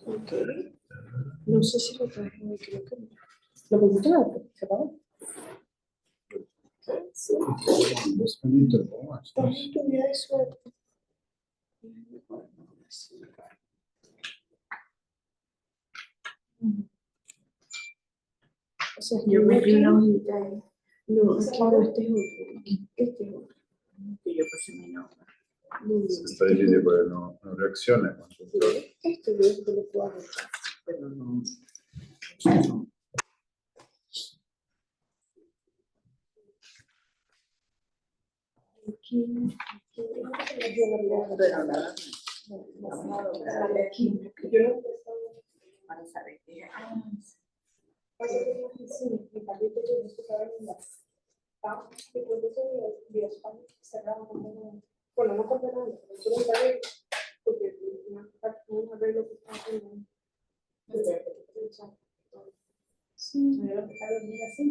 Ok. No sé si lo traje hoy, creo que no. ¿Lo pusiste en el separado? Sí. También tu día de suerte. O sea, yo me di una hojita ahí. No, claro, este es otro. Este es otro. Que yo puse mi nombre. Está difícil porque no reacciona. Este yo lo puedo hacer. Pero no. Aquí, Pero nada. aquí. Yo no Para saber qué. Bueno, no compré nada, pero un arreglo, porque un arreglo que está haciendo. Sí. Me voy a dejar dormir así,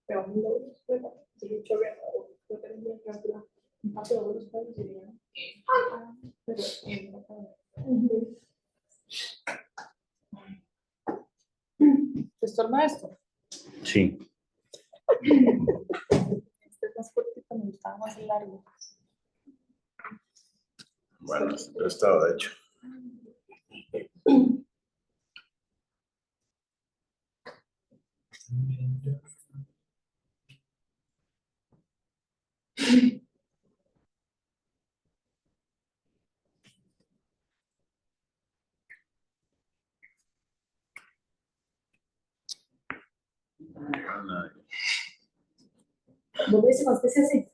pero un doble, si yo chorrea, yo tendría que hacer a todos los padres serían. Pero ¿te estorba esto? Sí. Este es más cortito, me gustaba más el largo. Bueno, pero estaba hecho. ¿Vos ves más que se hace?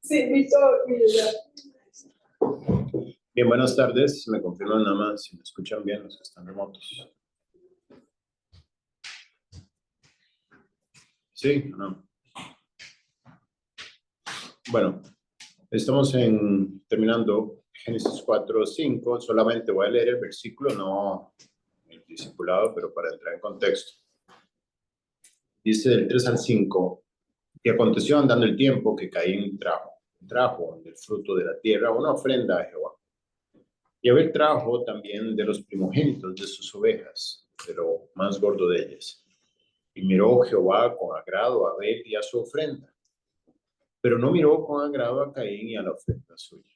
Sí, Víctor, mira. Bien, buenas tardes. Me confirman nada más si me escuchan bien los que están remotos. ¿Sí o no? Bueno, estamos terminando Génesis 4:5. Solamente voy a leer el versículo, no el discipulado, pero para entrar en contexto. Dice del 3 al 5, y aconteció andando el tiempo que Caín trajo del fruto de la tierra una ofrenda a Jehová. Y Abel trajo también de los primogénitos de sus ovejas, pero más gordo de ellas. Y miró Jehová con agrado a Abel y a su ofrenda, pero no miró con agrado a Caín y a la ofrenda suya.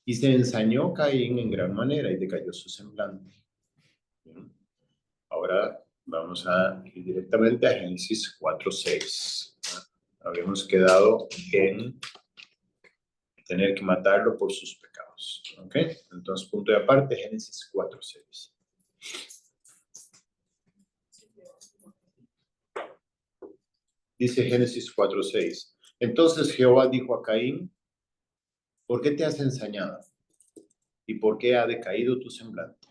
Y se ensañó Caín en gran manera y decayó su semblante. Bien. Ahora vamos a ir directamente a Génesis 4:6. Habíamos quedado en tener que matarlo por sus pecados. ¿Ok? Entonces, punto de aparte, Génesis 4:6. Dice Génesis 4:6. Entonces Jehová dijo a Caín, ¿por qué te has ensañado? ¿Y por qué ha decaído tu semblante?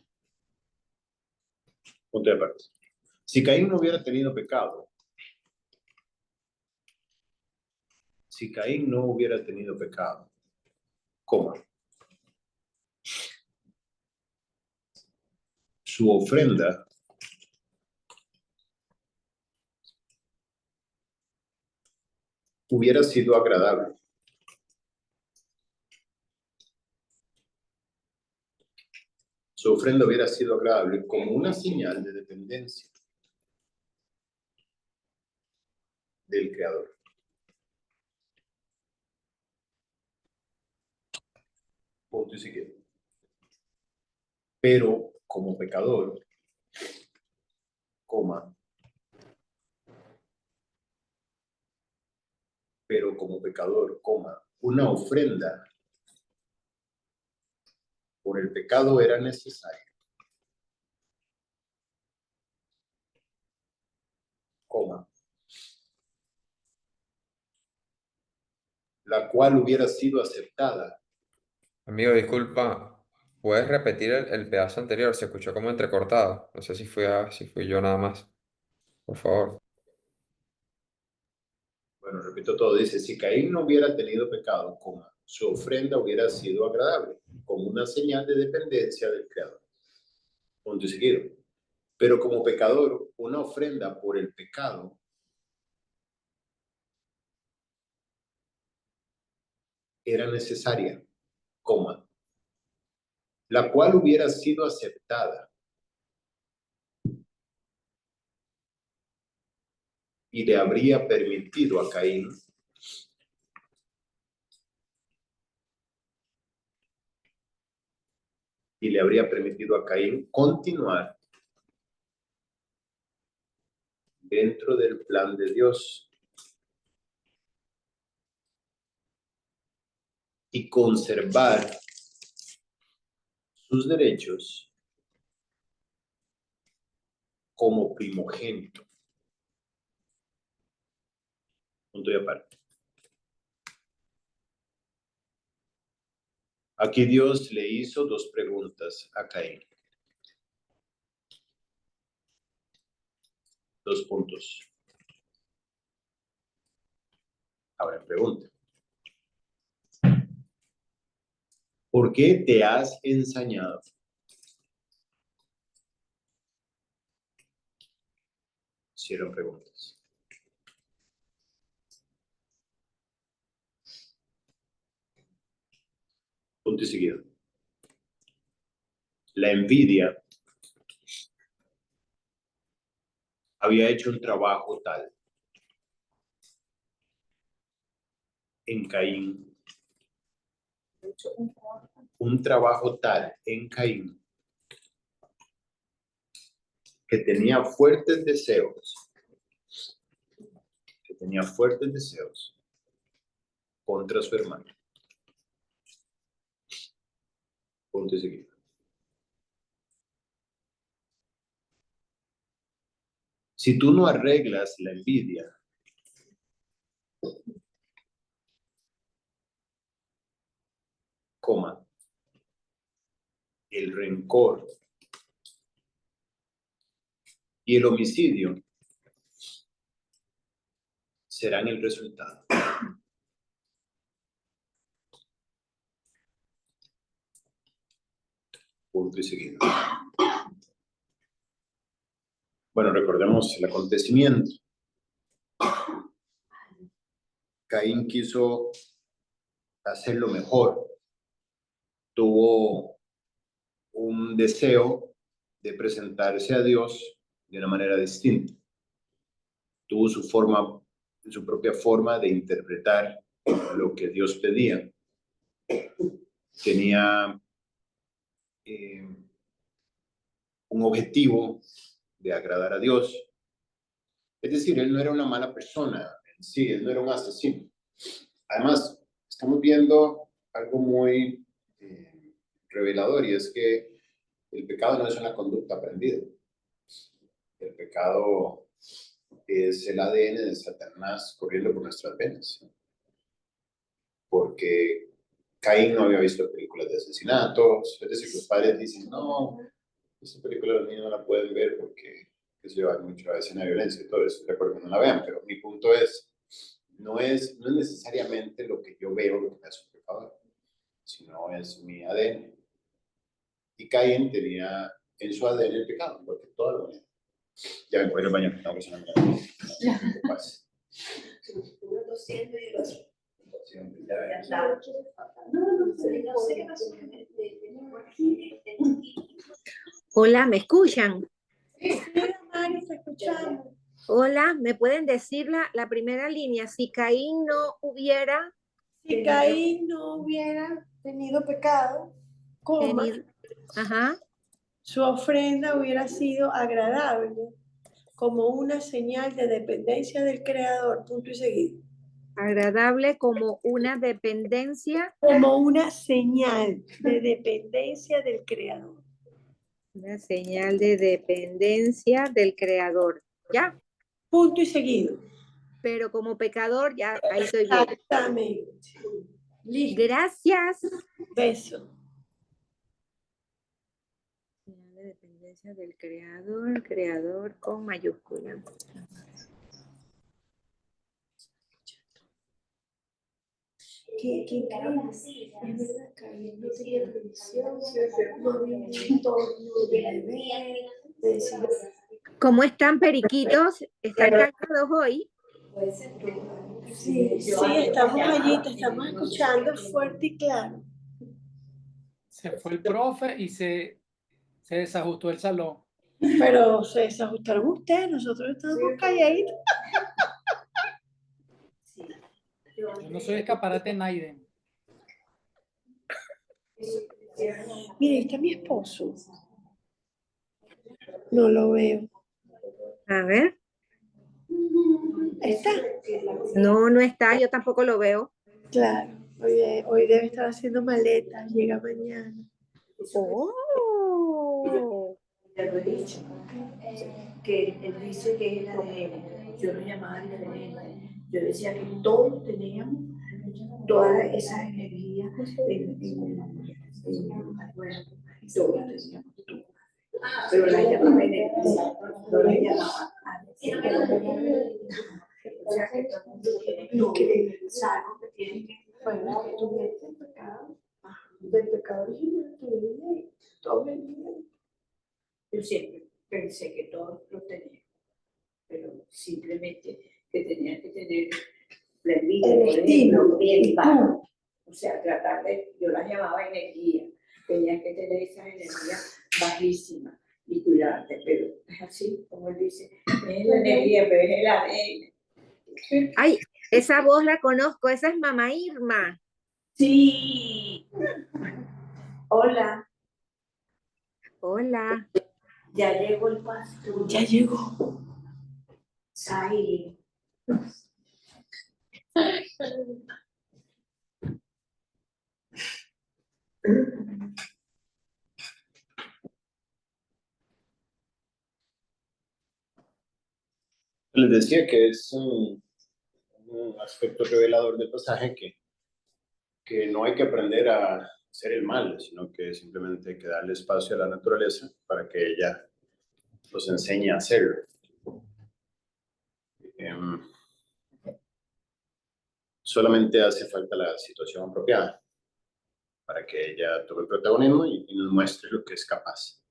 Punto de aparte. Si Caín no hubiera tenido pecado, ¿cómo? Su ofrenda hubiera sido agradable. Su ofrenda hubiera sido agradable como una señal de dependencia del Creador. Punto y seguido. Pero como pecador, una ofrenda por el pecado era necesaria, la cual hubiera sido aceptada. Amigo, disculpa, ¿puedes repetir el pedazo anterior? Se escuchó como entrecortado. No sé si fui yo nada más. Por favor. Bueno, repito todo, dice, si Caín no hubiera tenido pecado, su ofrenda hubiera sido agradable, como una señal de dependencia del Creador. Punto y seguido. Pero como pecador, una ofrenda por el pecado era necesaria, coma, la cual hubiera sido aceptada y le habría permitido a Caín continuar dentro del plan de Dios y conservar sus derechos como primogénito. Punto y aparte. Aquí Dios le hizo dos preguntas a Caín. Dos puntos. Ahora pregunta. ¿Por qué te has ensañado? Hicieron preguntas. Punto y seguido. La envidia había hecho un trabajo tal en Caín, un trabajo tal en Caín, que tenía fuertes deseos contra su hermano. Punto y seguido. Si tú no arreglas la envidia, coma, el rencor y el homicidio serán el resultado. Punto y seguido. Bueno, recordemos el acontecimiento. Caín quiso hacerlo mejor. Tuvo un deseo de presentarse a Dios de una manera distinta. Tuvo su propia forma de interpretar lo que Dios pedía. Tenía un objetivo de agradar a Dios. Es decir, él no era una mala persona en sí, él no era un asesino. Además, estamos viendo algo muy revelador, y es que el pecado no es una conducta aprendida. El pecado es el ADN de Satanás corriendo por nuestras venas. Porque Caín no había visto películas de asesinatos, es decir, los padres dicen, no, esta película los niños no la pueden ver porque se lleva mucho a escena de violencia y todo eso, de acuerdo que no la vean, pero mi punto es, no es necesariamente lo que yo veo lo que me hace un pecador, sino es mi ADN. Y Caín tenía en su ADN el pecado, porque toda la humanidad. Ya me puedo ir al baño, no pasa nada. Uno tosiendo y el otro. Hola, ¿me escuchan? Sí, Mari, te escuchamos. Hola, ¿me pueden decir la primera línea? Si Caín no hubiera Si Caín no hubiera tenido pecado, coma, tenido... Ajá, su ofrenda hubiera sido agradable como una señal de dependencia del Creador, punto y seguido. agradable como una dependencia, Como una señal de dependencia del Creador. una señal de dependencia del Creador. ¿Ya? Punto y seguido. Pero como pecador, ya ahí estoy bien. Exactamente. Listo. Gracias. Beso. Señal de dependencia del Creador, Creador con mayúscula. Que increíble. Es verdad, Caín no tenía televisión, no había un entorno de beber, de decir, ¿Cómo están, periquitos? ¿Están callados hoy? Sí, sí, estamos allí, te estamos escuchando fuerte y claro. Se fue el profe y se desajustó el salón. Pero se desajustaron ustedes, nosotros estábamos calladitos. Yo no soy escaparate Naiden. Mira, ahí está mi esposo. No lo veo. A ver. Ahí está. No, no está, yo tampoco lo veo. Claro, hoy debe estar haciendo maletas, llega mañana. Oh. Ya lo he dicho, que él dice que es la de yo lo llamaba diferente. Yo decía que todos teníamos todas esas energías bueno, todos teníamos todo. Pero la llamaba energía, no la llamaba o sea que todo el mundo tiene algo que tiene que Bueno, que tú metes el pecado, del pecado original, que viene, todo venía. yo siempre pensé que todos lo tenían, pero simplemente que tenían que tener la envidia, El por estilo, ejemplo, bien y bajo. O sea, tratar de, yo las llamaba energía, tenían que tener esa energía bajísima y cuidarte, pero es así, como él dice, es la energía, pero es el ADN. Ay, esa voz la conozco, esa es Mamá Irma. Sí. Hola, Hola. ya llegó el pastor. Ya llegó. Sai. Les decía que es un aspecto revelador del pasaje que no hay que aprender a hacer el mal, sino que simplemente hay que darle espacio a la naturaleza para que ella nos enseñe a hacerlo. Solamente hace falta la situación apropiada para que ella tome el protagonismo y nos muestre lo que es capaz.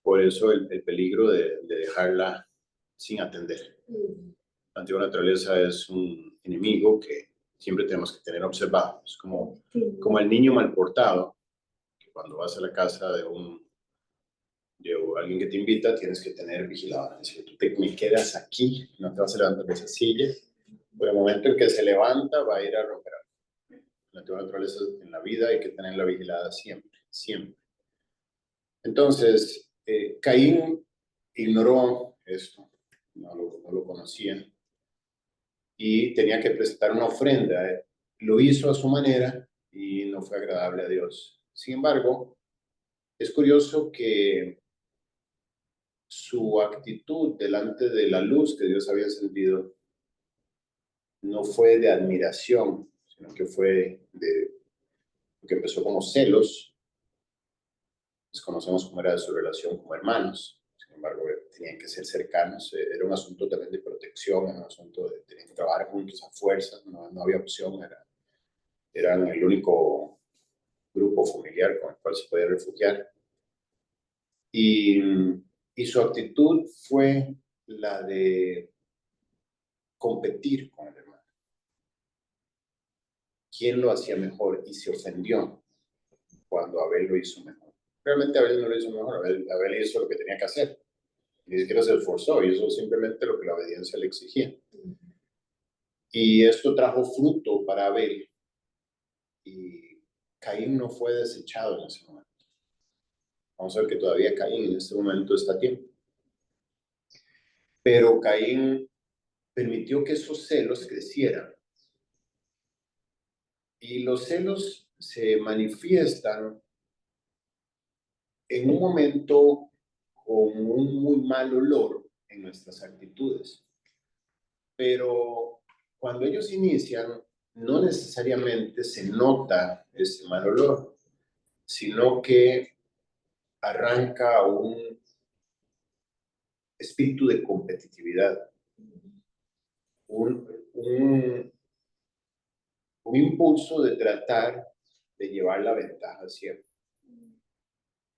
Por eso el peligro de dejarla sin atender. La antigua naturaleza es un enemigo que siempre tenemos que tener observado. Es como el niño mal portado, que cuando vas a la casa de alguien que te invita, tienes que tener vigilado. Si tú me quedas aquí, no te vas a levantar de esa silla, por el momento en que se levanta va a ir a romper algo. La antigua naturaleza en la vida hay que tenerla vigilada siempre, siempre. Entonces, Caín ignoró esto, no lo conocía, y tenía que presentar una ofrenda. Lo hizo a su manera y no fue agradable a Dios. Sin embargo, es curioso que su actitud delante de la luz que Dios había encendido no fue de admiración, sino que fue que empezó como celos. Desconocemos cómo era su relación como hermanos. Sin embargo, tenían que ser cercanos. Era un asunto también de protección, era un asunto de tener que trabajar juntos a fuerza. No había opción. Eran el único grupo familiar con el cual se podía refugiar. Y su actitud fue la de competir con el hermano. ¿Quién lo hacía mejor? Y se ofendió cuando Abel lo hizo mejor. Realmente Abel no lo hizo mejor, Abel hizo lo que tenía que hacer. Ni siquiera se esforzó, hizo simplemente lo que la obediencia le exigía. Y esto trajo fruto para Abel. Y Caín no fue desechado en ese momento. Vamos a ver que todavía Caín en este momento está a tiempo. Pero Caín permitió que esos celos crecieran. Y los celos se manifiestan en un momento con un muy mal olor en nuestras actitudes. Pero cuando ellos inician, no necesariamente se nota ese mal olor, sino que arranca un espíritu de competitividad, un impulso de tratar de llevar la ventaja siempre.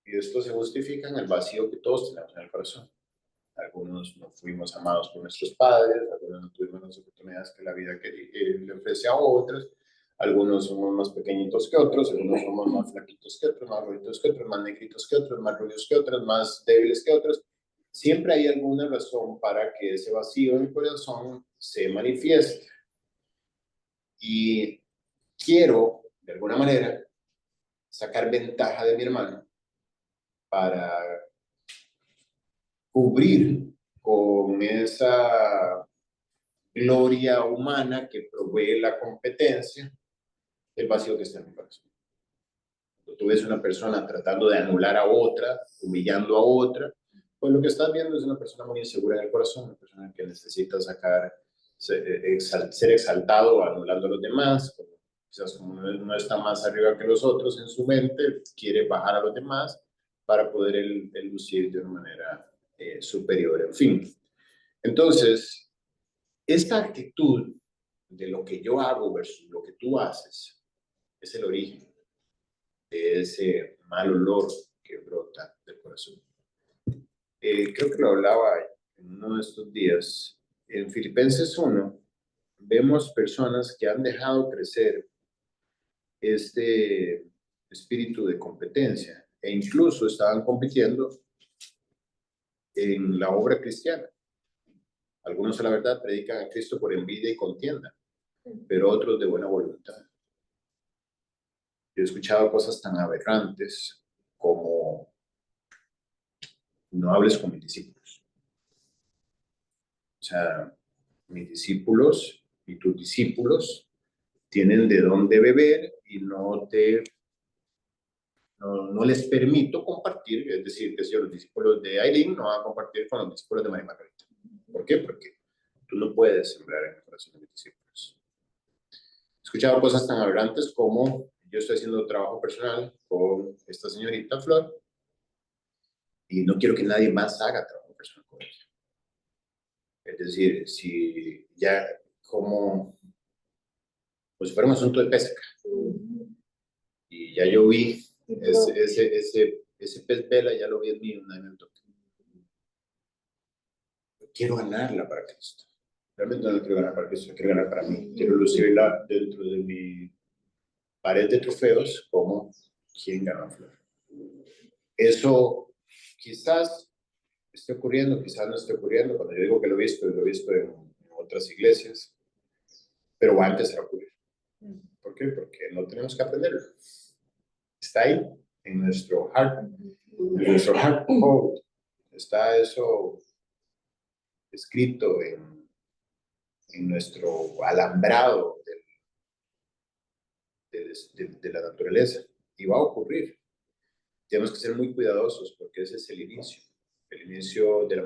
Y esto se justifica en el vacío que todos tenemos en el corazón. algunos no fuimos amados por nuestros padres, algunos no tuvimos las oportunidades que la vida le ofrece a otros, algunos somos más pequeñitos que otros, algunos somos más flaquitos que otros, más gorditos que otros, más negritos que otros, más rubios que otros, más débiles que otros. Siempre hay alguna razón para que ese vacío en el corazón se manifieste. Y quiero, de alguna manera, sacar ventaja de mi hermano para cubrir con esa gloria humana que provee la competencia el vacío que está en mi corazón. Cuando tú ves una persona tratando de anular a otra, humillando a otra, pues lo que estás viendo es una persona muy insegura en el corazón, una persona que necesita ser exaltado anulando a los demás, quizás como no está más arriba que los otros en su mente, quiere bajar a los demás para poder él lucir de una manera superior, en fin. Entonces, esta actitud de lo que yo hago versus lo que tú haces es el origen de ese mal olor que brota del corazón. Creo que lo hablaba en uno de estos días. En Filipenses 1 vemos personas que han dejado crecer este espíritu de competencia e incluso estaban compitiendo en la obra cristiana. Algunos, a la verdad, predican a Cristo por envidia y contienda, pero otros de buena voluntad. Yo he escuchado cosas tan aberrantes como: no hables con mis discípulos. O sea, mis discípulos y tus discípulos tienen de dónde beber y no les permito compartir, es decir, que si los discípulos de Aileen no van a compartir con los discípulos de María Margarita. ¿Por qué? Porque tú no puedes sembrar en el corazón de mis discípulos. He escuchado cosas tan aberrantes como: yo estoy haciendo trabajo personal con esta señorita Flor y no quiero que nadie más haga trabajo personal con ella. Es decir, si ya como pues fuera un asunto de pesca y ya yo vi ese pez vela, ya lo vi en mí, nadie me toca. Quiero ganarla para Cristo. Realmente no quiero ganar para Cristo, quiero ganar para mí. Quiero lucirla dentro de mi pared de trofeos como quien ganó a Flor. Eso quizás esté ocurriendo, quizás no esté ocurriendo. Cuando yo digo que lo he visto en otras iglesias, pero va a empezar a ocurrir. ¿Por qué? Porque no tenemos que aprenderlo. Está ahí, en nuestro heart code. Está eso escrito en nuestro alambrado de la naturaleza. Y va a ocurrir. Tenemos que ser muy cuidadosos porque ese es el inicio de la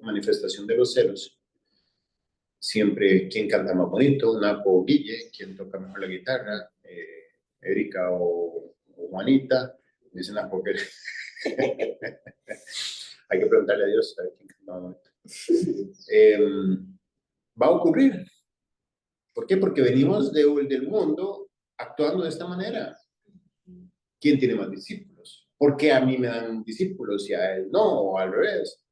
manifestación de los celos. Siempre, ¿quién canta más bonito? Napo o Guille. ¿Quién toca mejor la guitarra? Erika o Juanita. Dicen Napo que... Hay que preguntarle a Dios a ver quién canta más bonito. Va a ocurrir. ¿Por qué? Porque venimos del mundo actuando de esta manera. ¿Quién tiene más discípulos? ¿Por qué a mí me dan discípulos y a él no? O al revés.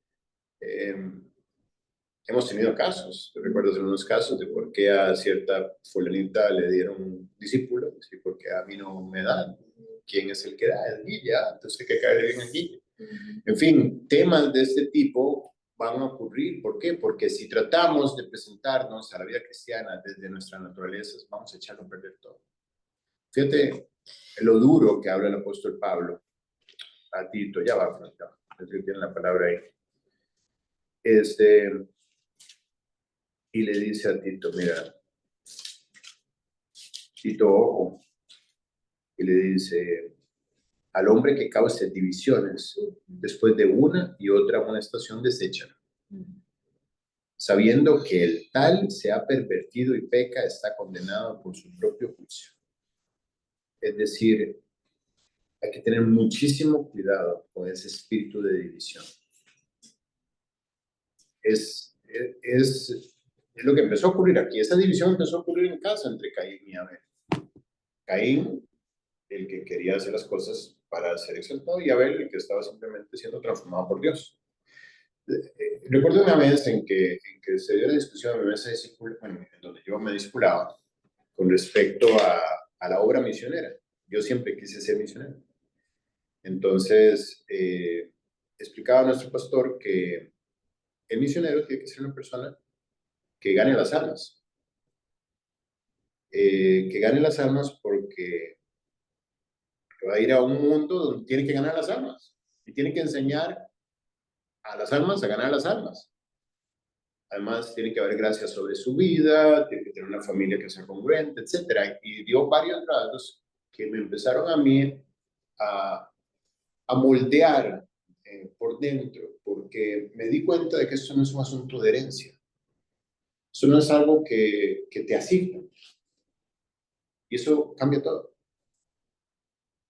Hemos tenido casos. Yo recuerdo algunos casos de por qué a cierta fulanita le dieron discípulos y por qué a mí no me dan. ¿Quién es el que da? El Guille. Entonces hay que caerle bien al Guille. En fin, temas de este tipo van a ocurrir. ¿Por qué? Porque si tratamos de presentarnos a la vida cristiana desde nuestras naturalezas, vamos a echarlo a perder todo. Fíjate lo duro que habla el apóstol Pablo a Tito. Ya va, tiene la palabra ahí. Y le dice a Tito, mira, Tito, ojo, y le dice: al hombre que cause divisiones, después de una y otra amonestación deséchalo, sabiendo que el tal se ha pervertido y peca, está condenado por su propio juicio. Es decir, hay que tener muchísimo cuidado con ese espíritu de división. Es lo que empezó a ocurrir aquí. Esa división empezó a ocurrir en casa entre Caín y Abel. Caín, el que quería hacer las cosas para ser exaltado, y Abel, el que estaba simplemente siendo transformado por Dios. Recuerdo una vez en que se dio la discusión en mi mesa de discípulos, bueno, en donde yo me discipulaba, con respecto a la obra misionera. Yo siempre quise ser misionero. Entonces, explicaba a nuestro pastor que el misionero tiene que ser una persona que gane las almas. Que gane las almas porque va a ir a un mundo donde tiene que ganar las almas. Y tiene que enseñar a las almas a ganar las almas. Además, tiene que haber gracia sobre su vida, tiene que tener una familia que sea congruente, etc. Y dio varios rasgos que me empezaron a mí a moldear por dentro, porque me di cuenta de que esto no es un asunto de herencia. Eso no es algo que te asigna. Y eso cambia todo.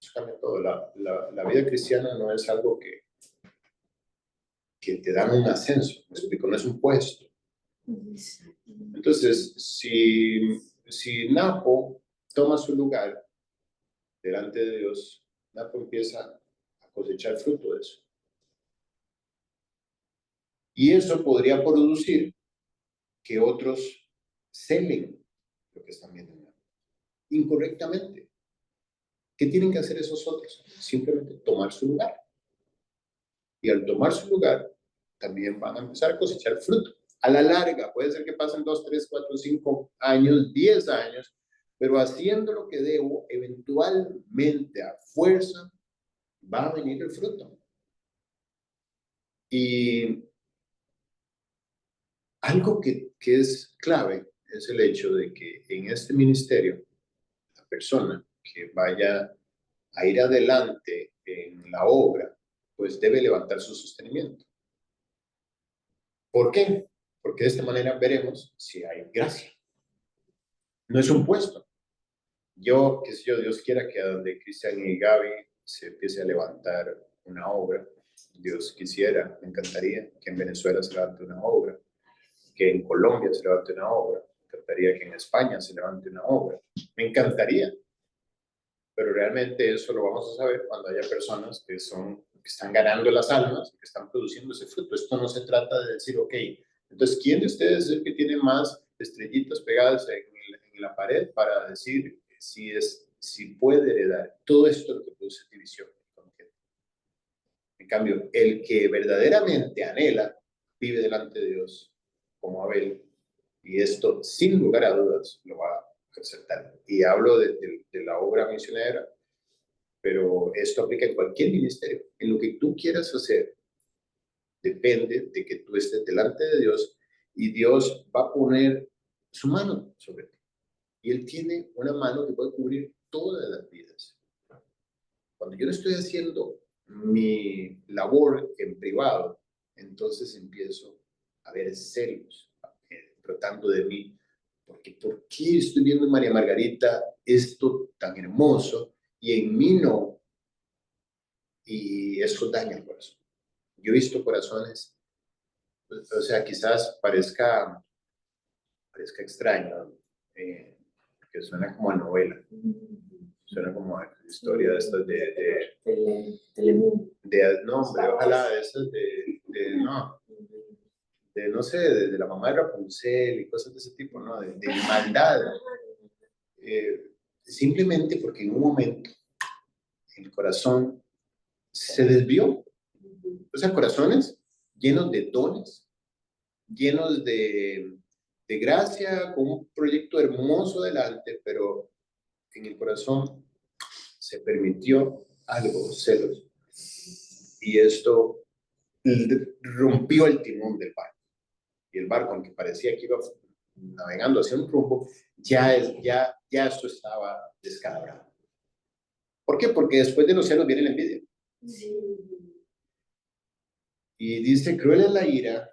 Eso cambia todo. La vida cristiana no es algo que te dan un ascenso, me explico, no es un puesto. Entonces, si Napo toma su lugar delante de Dios, Napo empieza a cosechar fruto de eso. Y eso podría producir que otros celen lo que están viendo incorrectamente. ¿Qué tienen que hacer esos otros? Simplemente tomar su lugar. Y al tomar su lugar, también van a empezar a cosechar fruto. A la larga, puede ser que pasen 2, 3, 4, 5 años, 10 años, pero haciendo lo que debo, eventualmente a fuerza, va a venir el fruto. Y algo que es clave es el hecho de que en este ministerio, la persona que vaya a ir adelante en la obra, pues debe levantar su sostenimiento. ¿Por qué? Porque de esta manera veremos si hay gracia. No es un puesto. Yo, qué sé yo, Dios quiera que a donde Cristian y Gaby se empiece a levantar una obra, Dios quisiera, me encantaría que en Venezuela se levante una obra, que en Colombia se levante una obra, me encantaría que en España se levante una obra, me encantaría. Pero realmente eso lo vamos a saber cuando haya personas que están ganando las almas, que están produciendo ese fruto. Esto no se trata de decir, ok, entonces, ¿quién de ustedes es el que tiene más estrellitas pegadas en la pared para decir si puede heredar? Todo esto lo que produce división. En cambio, el que verdaderamente anhela, vive delante de Dios, como Abel, y esto, sin lugar a dudas, lo va a aceptar. Y hablo de la obra misionera, pero esto aplica en cualquier ministerio. En lo que tú quieras hacer, depende de que tú estés delante de Dios y Dios va a poner su mano sobre ti. Y Él tiene una mano que puede cubrir todas las vidas. Cuando yo no estoy haciendo mi labor en privado, entonces empiezo a ver celos tratando de mí. Porque ¿por qué estoy viendo en María Margarita esto tan hermoso y en mí no? Y eso daña el corazón. Yo he visto corazones, o sea, quizás parezca extraño, que suena como a novela, suena como a historia de estas no, hombre, ojalá de esas no sé, de la mamá de Rapunzel y cosas de ese tipo, ¿no? De maldad. Simplemente porque en un momento el corazón se desvió. O sea, corazones llenos de dones, llenos de gracia, con un proyecto hermoso delante, pero en el corazón se permitió algo, celos. Y esto rompió el timón del barco. Y el barco, aunque parecía que iba navegando hacia un rumbo, ya esto estaba descalabrado. ¿Por qué? Porque después de los celos viene la envidia. Y dice, cruel es la ira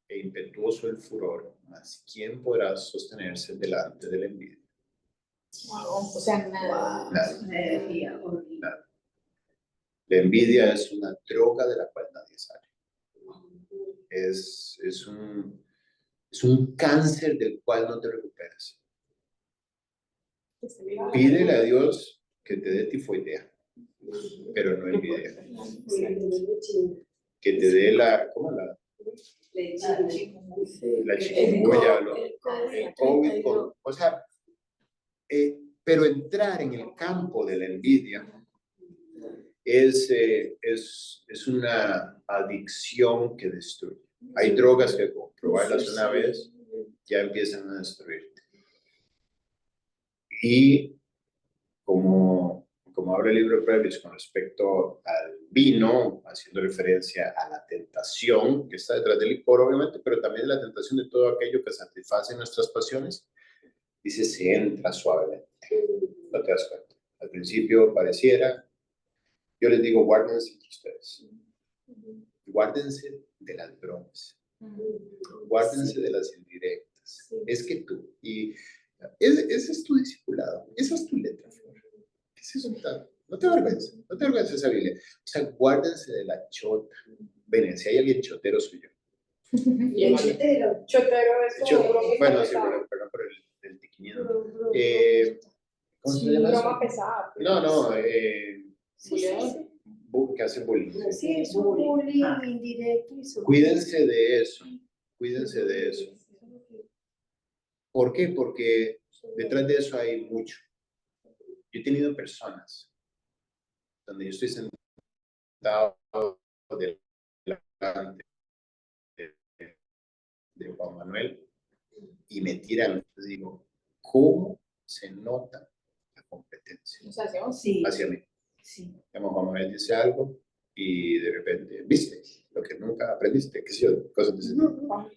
e impetuoso el furor, mas ¿quién podrá sostenerse delante de la envidia? O sea, nada. Nada. La envidia es una droga de la cual nadie sale. Es un cáncer del cual no te recuperas. Pídele a Dios que te dé tifoidea, pero no envidia. Que te dé la La chikungunya, El el COVID, COVID-32. o sea, pero entrar en el campo de la envidia es una adicción que destruye. Hay drogas que con probarlas una vez ya empiezan a destruirte. Y como habla el libro de Proverbios con respecto al vino, haciendo referencia a la tentación que está detrás del licor, obviamente, pero también la tentación de todo aquello que satisface nuestras pasiones, dice, se entra suavemente. No te das cuenta. Al principio pareciera, yo les digo, guárdense entre ustedes. Guárdense de las bromas. Guárdense de las indirectas. Es que tú, y ese es tu discipulado, esa es tu letra, Flor. ¿Qué es eso? No te avergüences, no te avergüences esa Biblia. O sea, guárdense de la chota. Ven, si hay alguien chotero, soy yo. Y el chotero. Chotero es como broma Bueno, sí, pesada. perdón por el tiquiniano. Bro. ¿Cómo se Sí, llama Broma eso? pesada. No, Sí. que hacen bullying. Sí, es un bullying indirecto y Cuídense de eso, cuídense de eso. ¿Por qué? Porque detrás de eso hay mucho. Yo he tenido personas donde yo estoy sentado delante de Juan Manuel y me tiran, les digo, ¿cómo se nota la competencia O sea, Sí. hacia mí? Sí. Digamos, Juan Manuel dice algo y de repente, ¿viste? Lo que nunca aprendiste, qué sé yo, cosas de ese tipo.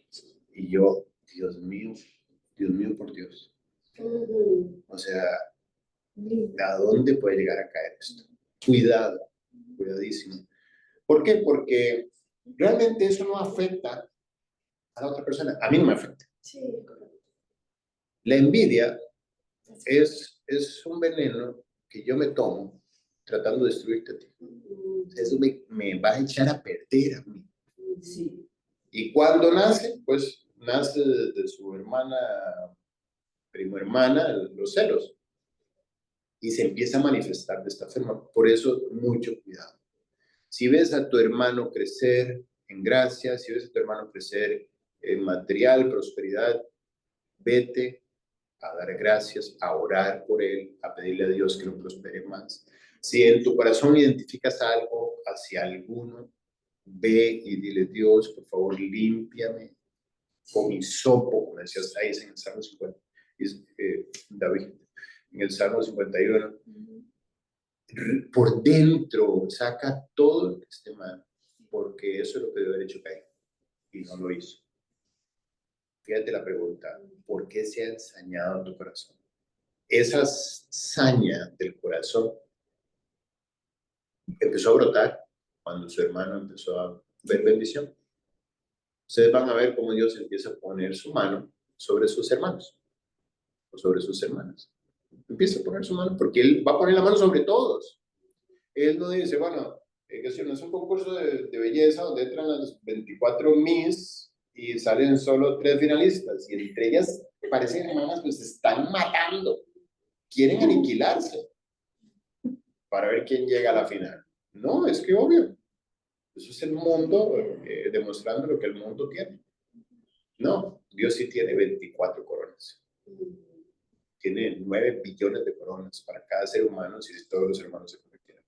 Y yo, Dios mío, por Dios. O sea, ¿a dónde puede llegar a caer esto? Cuidado, cuidadísimo. ¿Por qué? Porque realmente eso no afecta a la otra persona. A mí no me afecta. Sí. La envidia es un veneno que yo me tomo tratando de destruirte a ti. Eso me va a echar a perder a mí. Sí. Y cuando nace, pues nace de su hermana, primo hermana, los celos. Y se empieza a manifestar de esta forma. Por eso, mucho cuidado. Si ves a tu hermano crecer en gracia, si ves a tu hermano crecer en material, prosperidad, vete a dar gracias, a orar por él, a pedirle a Dios que lo prospere más. Si en tu corazón identificas algo hacia alguno, ve y dile, Dios, por favor, límpiame con hisopo, como decía ahí en el Salmo 50, David, en el Salmo 51, por dentro saca todo lo que esté mal, porque eso es lo que debe haber hecho Caín, y no lo hizo. Fíjate la pregunta, ¿por qué se ha ensañado tu corazón? Esa saña del corazón empezó a brotar cuando su hermano empezó a ver bendición. Ustedes van a ver cómo Dios empieza a poner su mano sobre sus hermanos o sobre sus hermanas. Empieza a poner su mano porque Él va a poner la mano sobre todos. Él no dice, bueno, que si no es un concurso de belleza donde entran las 24 Miss y salen solo 3 finalistas y entre ellas parecen hermanas, pues se están matando. Quieren aniquilarse para ver quién llega a la final. No, es que obvio. Eso es el mundo demostrando lo que el mundo tiene. No, Dios sí tiene 24 coronas. Tiene 9 billones de coronas para cada ser humano si todos los hermanos se convirtieran.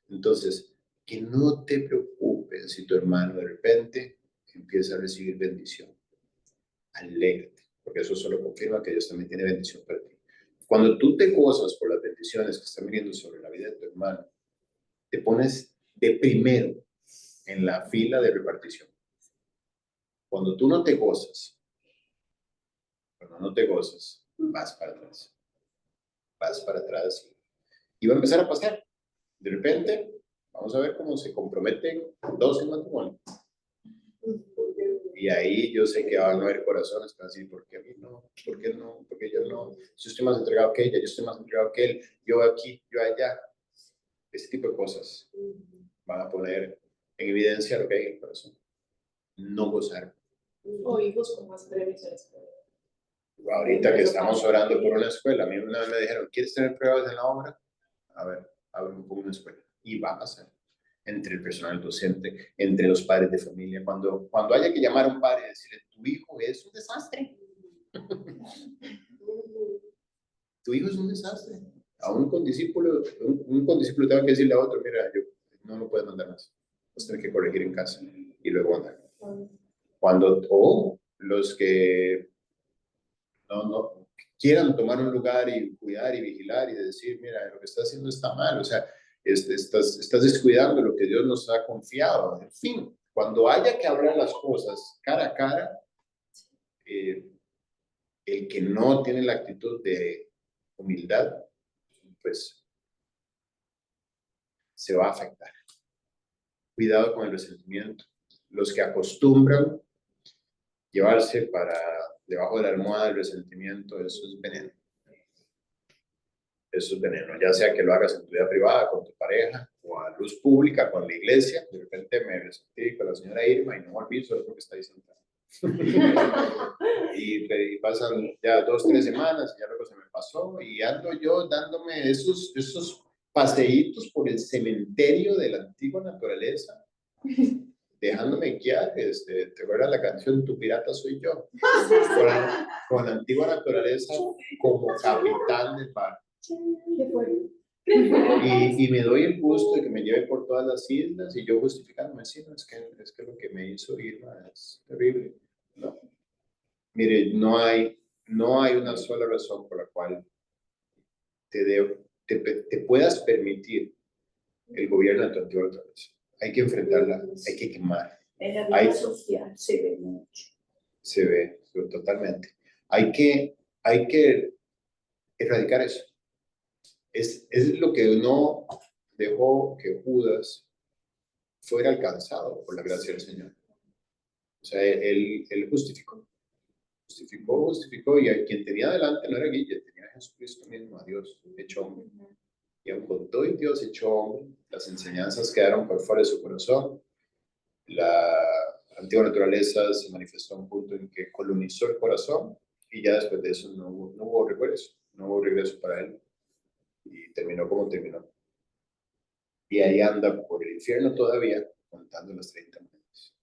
Entonces, que no te preocupes si tu hermano de repente empieza a recibir bendición. Alégrate, porque eso solo confirma que Dios también tiene bendición para ti. Cuando tú te gozas por las bendiciones que están viniendo sobre la vida de tu hermano, te pones de primero en la fila de repartición. Cuando tú no te gozas, vas para atrás. Vas para atrás y va a empezar a pasar. De repente, vamos a ver cómo se comprometen 2 en matrimonio. Y ahí yo sé que van a haber corazones que van a decir, ¿por qué a mí no? ¿Por qué no? ¿Por qué yo no? Yo estoy más entregado que ella, yo estoy más entregado que él, yo aquí, yo allá. Ese tipo de cosas van a poner en evidencia lo que hay en el corazón. No gozar. O hijos con más premios en la escuela. Ahorita que estamos orando por una escuela, a mí una vez me dijeron, ¿quieres tener pruebas en la obra? A ver, abre un poco una escuela. Y va a pasar. entre el personal docente, entre los padres de familia. Cuando haya que llamar a un padre y decirle, tu hijo es un desastre. Tu hijo es un desastre. Aún un condiscípulo tengo que decirle a otro, mira, yo no lo puedes mandar más. Vas a tener que corregir en casa y luego andar. O los que no quieran tomar un lugar y cuidar y vigilar y decir, mira, lo que estás haciendo está mal, o sea, estás descuidando lo que Dios nos ha confiado. En fin, cuando haya que hablar las cosas cara a cara, el que no tiene la actitud de humildad, pues se va a afectar. Cuidado con el resentimiento. Los que acostumbran llevarse para debajo de la almohada el resentimiento, eso es veneno. Eso es veneno, ya sea que lo hagas en tu vida privada, con tu pareja, o a luz pública, con la iglesia. De repente me resentí con la señora Irma y no volví solo porque está ahí sentada. y pasan ya 2 o 3 semanas y ya luego se me pasó y ando yo dándome esos paseitos por el cementerio de la antigua naturaleza, dejándome guiar. ¿Te acuerdas la canción Tu pirata soy yo? Con la antigua naturaleza como capitán del barco. Y me doy el gusto de que me lleve por todas las islas y yo justificándome, sí, no, es que lo que me hizo Irma es terrible. No. Mire, no hay una sola razón por la cual te puedas permitir el gobierno de tu antigua naturaleza. Hay que enfrentarla, hay que quemar. En la vida social se ve mucho. Se ve, totalmente. Hay que erradicar eso. Es lo que no dejó que Judas fuera alcanzado por la gracia del Señor. O sea, él justificó, y a quien tenía delante no era Guille, tenía a Jesucristo mismo, a Dios hecho hombre. Y aun con todo y Dios hecho hombre, las enseñanzas quedaron por fuera de su corazón. La antigua naturaleza se manifestó a un punto en que colonizó el corazón y ya después de eso no hubo regreso para él. Y terminó como terminó. Y ahí anda por el infierno todavía, contando las 30 monedas.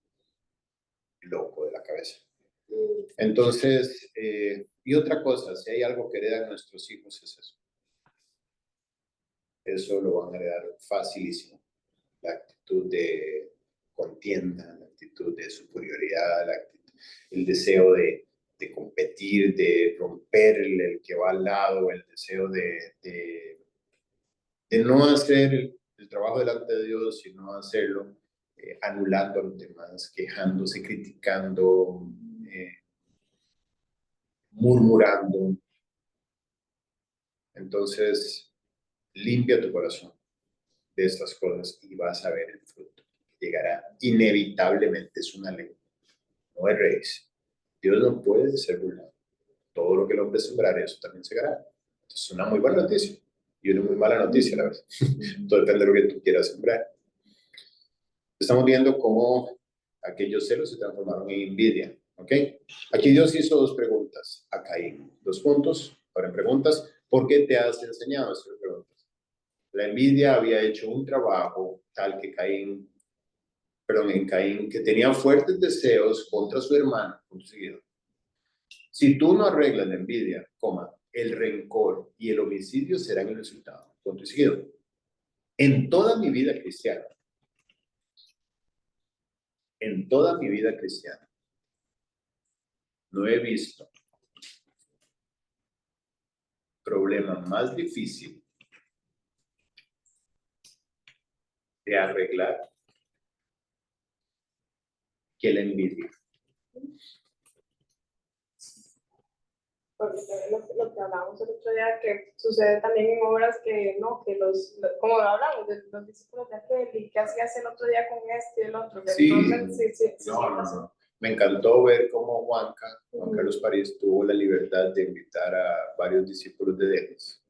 Loco de la cabeza. Entonces, y otra cosa, si hay algo que heredan nuestros hijos es eso. Eso lo van a heredar facilísimo. La actitud de contienda, la actitud de superioridad, el deseo de competir, de romper el que va al lado, el deseo de no hacer el trabajo delante de Dios, sino hacerlo anulando a los demás, quejándose, criticando, murmurando. Entonces, limpia tu corazón de estas cosas y vas a ver el fruto. Llegará inevitablemente, es una ley, no es reyes. Dios no puede ser burlado. Todo lo que el hombre sembrare, eso también segará. Entonces, es una muy buena noticia y una muy mala noticia, la verdad. Todo depende de lo que tú quieras sembrar. Estamos viendo cómo aquellos celos se transformaron en envidia. ¿Ok? Aquí Dios hizo 2 preguntas a Caín. 2 puntos para preguntas. ¿Por qué te has enseñado? Hacer preguntas. La envidia había hecho un trabajo tal que en Caín, que tenía fuertes deseos contra su hermano, punto seguido. Si tú no arreglas la envidia, el rencor y el homicidio serán el resultado, punto seguido. En toda mi vida cristiana, no he visto problema más difícil de arreglar que la envidia. Porque lo que hablamos el otro día, que sucede también en obras que no, que como hablamos de los discípulos de aquel, y que hacías el otro día con este y el otro. Sí. Entonces, sí, No. Me encantó ver cómo Juan Carlos París tuvo la libertad de invitar a varios discípulos de Denis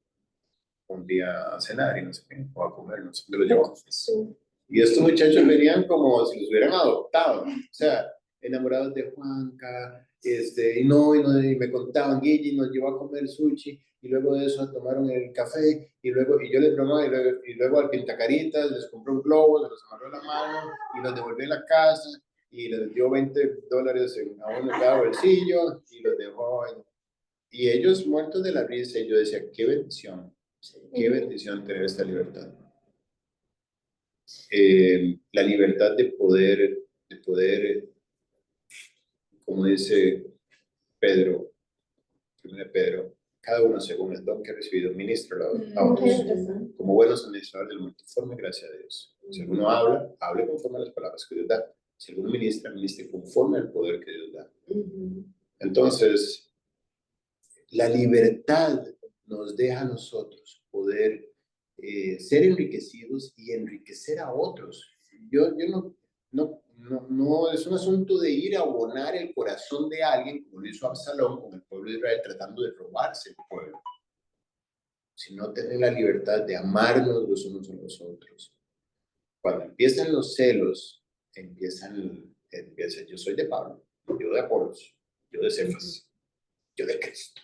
un día a cenar y no sé qué, o a comer, no sé dónde lo llevó. Sí. Y estos muchachos venían como si los hubieran adoptado, o sea, enamorados de Juanca, y me contaban, Guille nos llevó a comer sushi, y luego de eso tomaron el café, y yo les bromaba, y luego al pintacaritas les compró un globo, se los amarró la mano, y los devolvió a la casa, y les dio $20 a uno en cada bolsillo, y los dejó, y ellos muertos de la risa, y yo decía, qué bendición tener esta libertad. La libertad de poder, como dice Pedro, 1 Pedro, cada uno según el don que ha recibido, ministra a otros, como buenos administradores del multiforme gracia de Dios. Si alguno habla, hable conforme a las palabras que Dios da. Si alguno ministra, ministre conforme al poder que Dios da. Entonces, la libertad nos deja a nosotros poder ser enriquecidos y enriquecer a otros. Yo no es un asunto de ir a abonar el corazón de alguien, como lo hizo Absalón con el pueblo de Israel, tratando de robarse el pueblo, sino tener la libertad de amarnos los unos a los otros. Cuando empiezan los celos, empieza, yo soy de Pablo, yo de Apolos, yo de Cefas, yo de Cristo,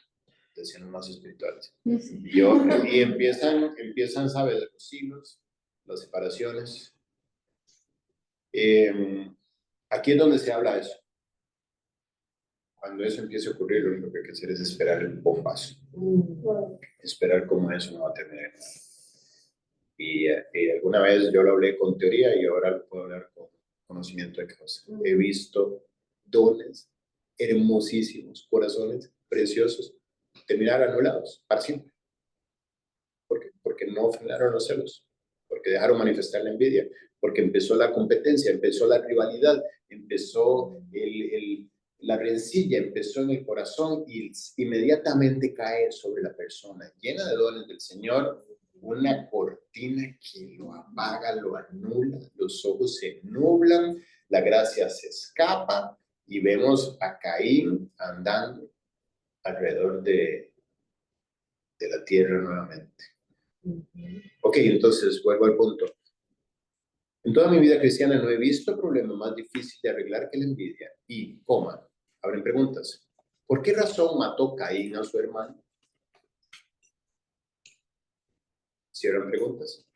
decían los más espirituales. Y empiezan, ¿sabes? Los siglos, las separaciones. Aquí es donde se habla de eso. Cuando eso empiece a ocurrir, lo único que hay que hacer es esperar el bombazo. Esperar cómo eso no va a terminar. Y alguna vez yo lo hablé con teoría y ahora lo puedo hablar con conocimiento de causa. He visto dones hermosísimos, corazones preciosos, terminar anulados para siempre. Porque no frenaron los celos, porque dejaron manifestar la envidia, porque empezó la competencia, empezó la rivalidad, empezó la rencilla, empezó en el corazón y inmediatamente cae sobre la persona llena de dones del Señor una cortina que lo apaga, lo anula, los ojos se nublan, la gracia se escapa y vemos a Caín andando alrededor de la tierra nuevamente. Ok, entonces vuelvo al punto. En toda mi vida cristiana no he visto problema más difícil de arreglar que la envidia. Y, abren preguntas. ¿Por qué razón mató Caín a su hermano? Cierran preguntas.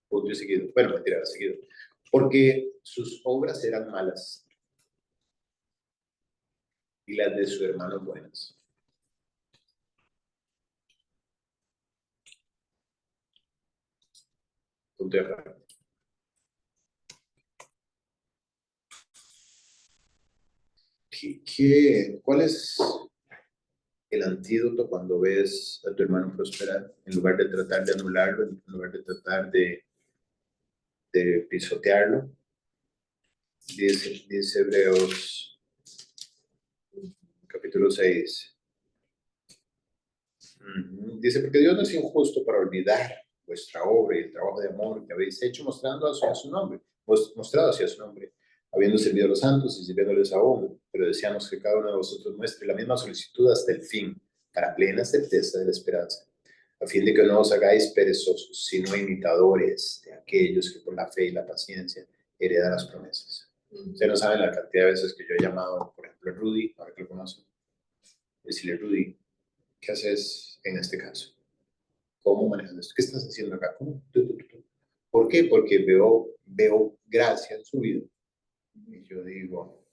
Punto y seguido. Bueno, mentira, seguido. Porque sus obras eran malas y las de su hermano buenas. Punto y aparte. ¿Cuál es el antídoto cuando ves a tu hermano prosperar? En lugar de tratar de anularlo, en lugar de tratar de pisotearlo. Dice Hebreos capítulo 6. Dice, porque Dios no es injusto para olvidar vuestra obra y el trabajo de amor que habéis hecho mostrado hacia su nombre, habiendo servido a los santos y sirviéndoles aún, pero deseamos que cada uno de vosotros muestre la misma solicitud hasta el fin, para plena certeza de la esperanza, a fin de que no os hagáis perezosos, sino imitadores de aquellos que por la fe y la paciencia heredan las promesas. Ustedes no saben la cantidad de veces que yo he llamado, por ejemplo, a Rudy, ahora que lo conocen, decirle, Rudy, ¿qué haces en este caso? ¿Cómo manejas esto? ¿Qué estás haciendo acá? ¿Cómo? ¿Por qué? Porque veo gracia en su vida. Y yo digo,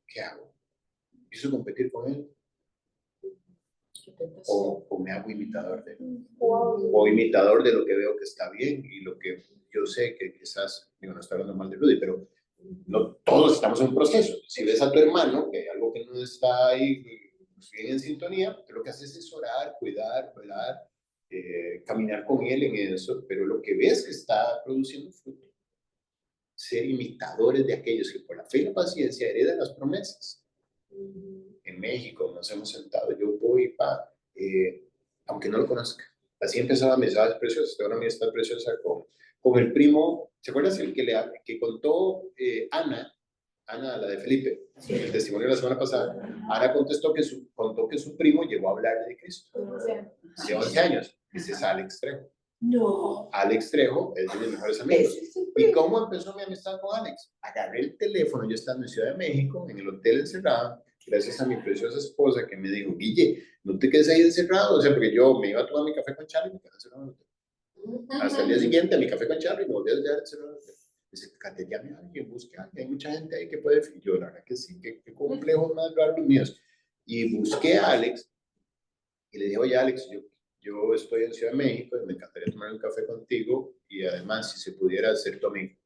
¿qué hago? ¿Empiezo a competir con él? ¿O me hago imitador de él? O imitador de lo que veo que está bien y lo que yo sé que quizás, digo, no estoy hablando mal de Rudy, pero no todos estamos en un proceso. Si ves a tu hermano, que hay algo que no está ahí bien en sintonía, lo que haces es orar, cuidar, velar, caminar con él en eso, pero lo que ves que está produciendo fruto. Ser imitadores de aquellos que por la fe y la paciencia heredan las promesas. En México nos hemos sentado, yo voy aunque no lo conozca. Así empezaban mis amistades preciosas. Tengo una amistad preciosa con el primo, ¿se acuerdas el que contó Ana, la de Felipe, el testimonio de la semana pasada? Ana contó que su primo llegó a hablar de Cristo. Hace 11 años, y se sale extremo. No. Alex Trejo es de mis mejores amigos. Ese es el ¿Y primo. cómo empezó mi amistad con Alex? Agarré el teléfono, yo estando en Ciudad de México, en el hotel encerrado, gracias a mi preciosa esposa que me dijo, Guille, no te quedes ahí encerrado, o sea, porque yo me iba a tomar mi café con Charlie y me quedé encerrado en el hotel. Hasta el día siguiente, a mi café con Charlie, me volví a quedar encerrado en el hotel. Dice, Cate, llame a alguien, busque a alguien, hay mucha gente ahí que puede, y yo, la verdad que sí, qué complejos más raros los míos. Y busqué a Alex, y le dije, oye, Alex, yo estoy en Ciudad de México y me encantaría tomar un café contigo y además, si se pudiera, ser tu amigo.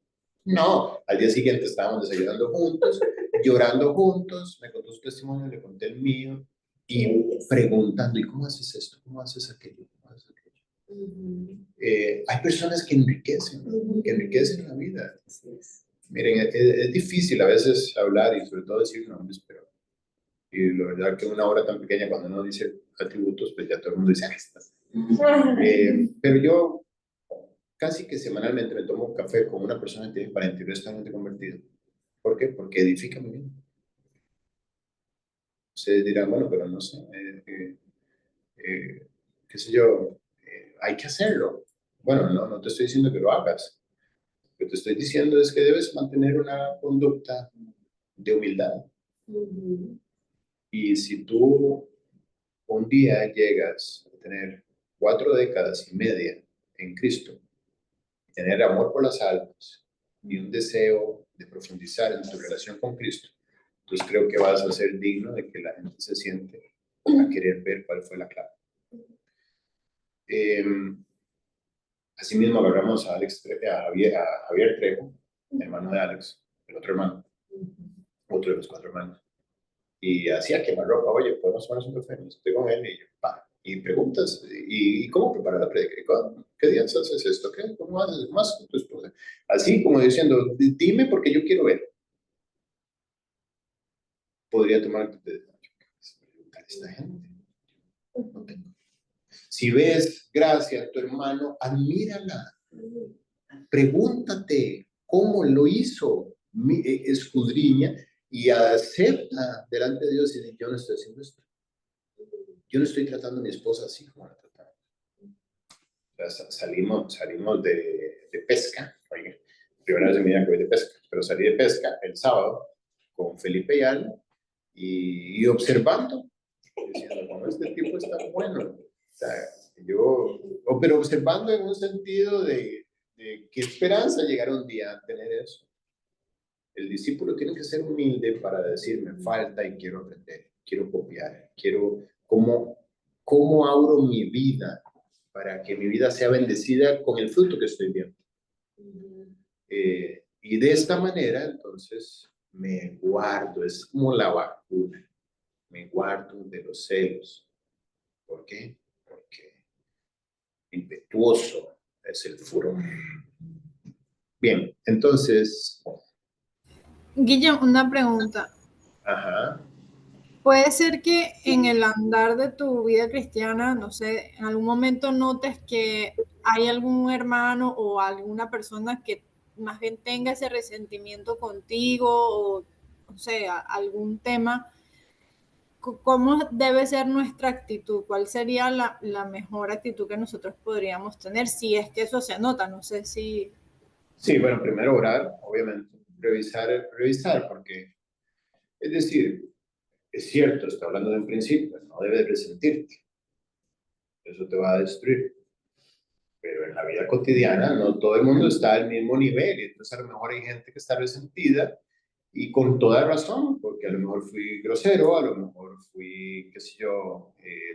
No, al día siguiente estábamos desayunando juntos, llorando juntos, me contó su testimonio, le conté el mío y preguntando, ¿y cómo haces esto? ¿Cómo haces aquello? ¿Cómo haces aquello? Hay personas que enriquecen la vida. Miren, es difícil a veces hablar y sobre todo decir nombres, pero y la verdad que una hora tan pequeña, cuando uno dice atributos, pues ya todo el mundo dice, estas. Pero yo casi que semanalmente me tomo un café con una persona que tiene 42 años de convertido. ¿Por qué? Porque edifica mi vida. Ustedes dirán, bueno, pero no sé, qué sé yo, hay que hacerlo. Bueno, no te estoy diciendo que lo hagas. Lo que te estoy diciendo es que debes mantener una conducta de humildad. Y si tú un día llegas a tener 4 décadas y media en Cristo, tener amor por las almas y un deseo de profundizar en tu relación con Cristo, entonces creo que vas a ser digno de que la gente se siente a querer ver cuál fue la clave. Asimismo, agarramos a Javier Trejo, hermano de Alex, el otro hermano, otro de los 4 hermanos. Y hacía quemarropa, oye, podemos tomar un café, estoy con él y yo, y preguntas, ¿y cómo prepara la predica? ¿Qué días haces esto? ¿Cómo haces más con tu esposa? Así como diciendo, dime porque yo quiero ver. Podría tomar preguntar a esta gente. No tengo. Si ves gracia a tu hermano, admírala. Pregúntate cómo lo hizo, escudriña y acepta delante de Dios y dice, yo no estoy haciendo esto. Yo no estoy tratando a mi esposa así como la trataba. O sea, salimos de pesca, oye, primera vez en mi vida que voy de pesca, pero salí de pesca el sábado con Felipe y Ana y observando, diciendo, bueno, este tipo está bueno. O sea, pero observando en un sentido de qué esperanza llegar un día a tener eso. El discípulo tiene que ser humilde para decir, me falta y quiero aprender, quiero copiar, ¿cómo abro mi vida para que mi vida sea bendecida con el fruto que estoy viendo? Y de esta manera, entonces, me guardo, es como la vacuna, me guardo de los celos. ¿Por qué? Porque impetuoso es el furor. Bien, entonces... Guille, una pregunta. Ajá. Puede ser que en el andar de tu vida cristiana, no sé, en algún momento notes que hay algún hermano o alguna persona que más bien tenga ese resentimiento contigo o, o sea, algún tema. ¿Cómo debe ser nuestra actitud? ¿Cuál sería la mejor actitud que nosotros podríamos tener si es que eso se nota? No sé si... Sí, bueno, primero orar, obviamente, revisar, porque, es decir, es cierto, está hablando de un principio, no debes resentirte, eso te va a destruir, pero en la vida cotidiana no todo el mundo está al mismo nivel, y entonces a lo mejor hay gente que está resentida, y con toda razón, porque a lo mejor fui grosero, a lo mejor fui, qué sé yo,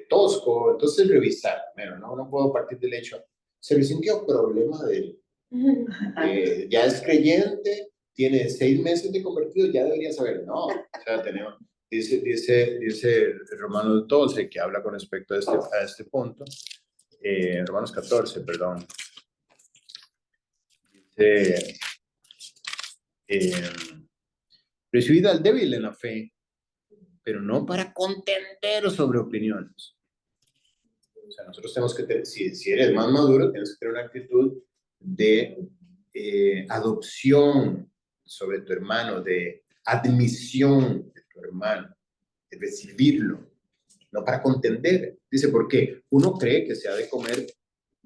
tosco, entonces revisar, primero, no puedo partir del hecho, se resintió problema de él. Ya es creyente, tiene 6 meses de convertido, ya debería saber, no, o sea, dice Romanos 12, que habla con respecto a este punto, Romanos 14, perdón, dice, recibid al débil en la fe, pero no para contender sobre opiniones. O sea, nosotros tenemos que tener, si eres más maduro, tienes que tener una actitud de adopción sobre tu hermano, de admisión de tu hermano, de recibirlo, no para contender. Dice, ¿por qué? Uno cree que se ha de comer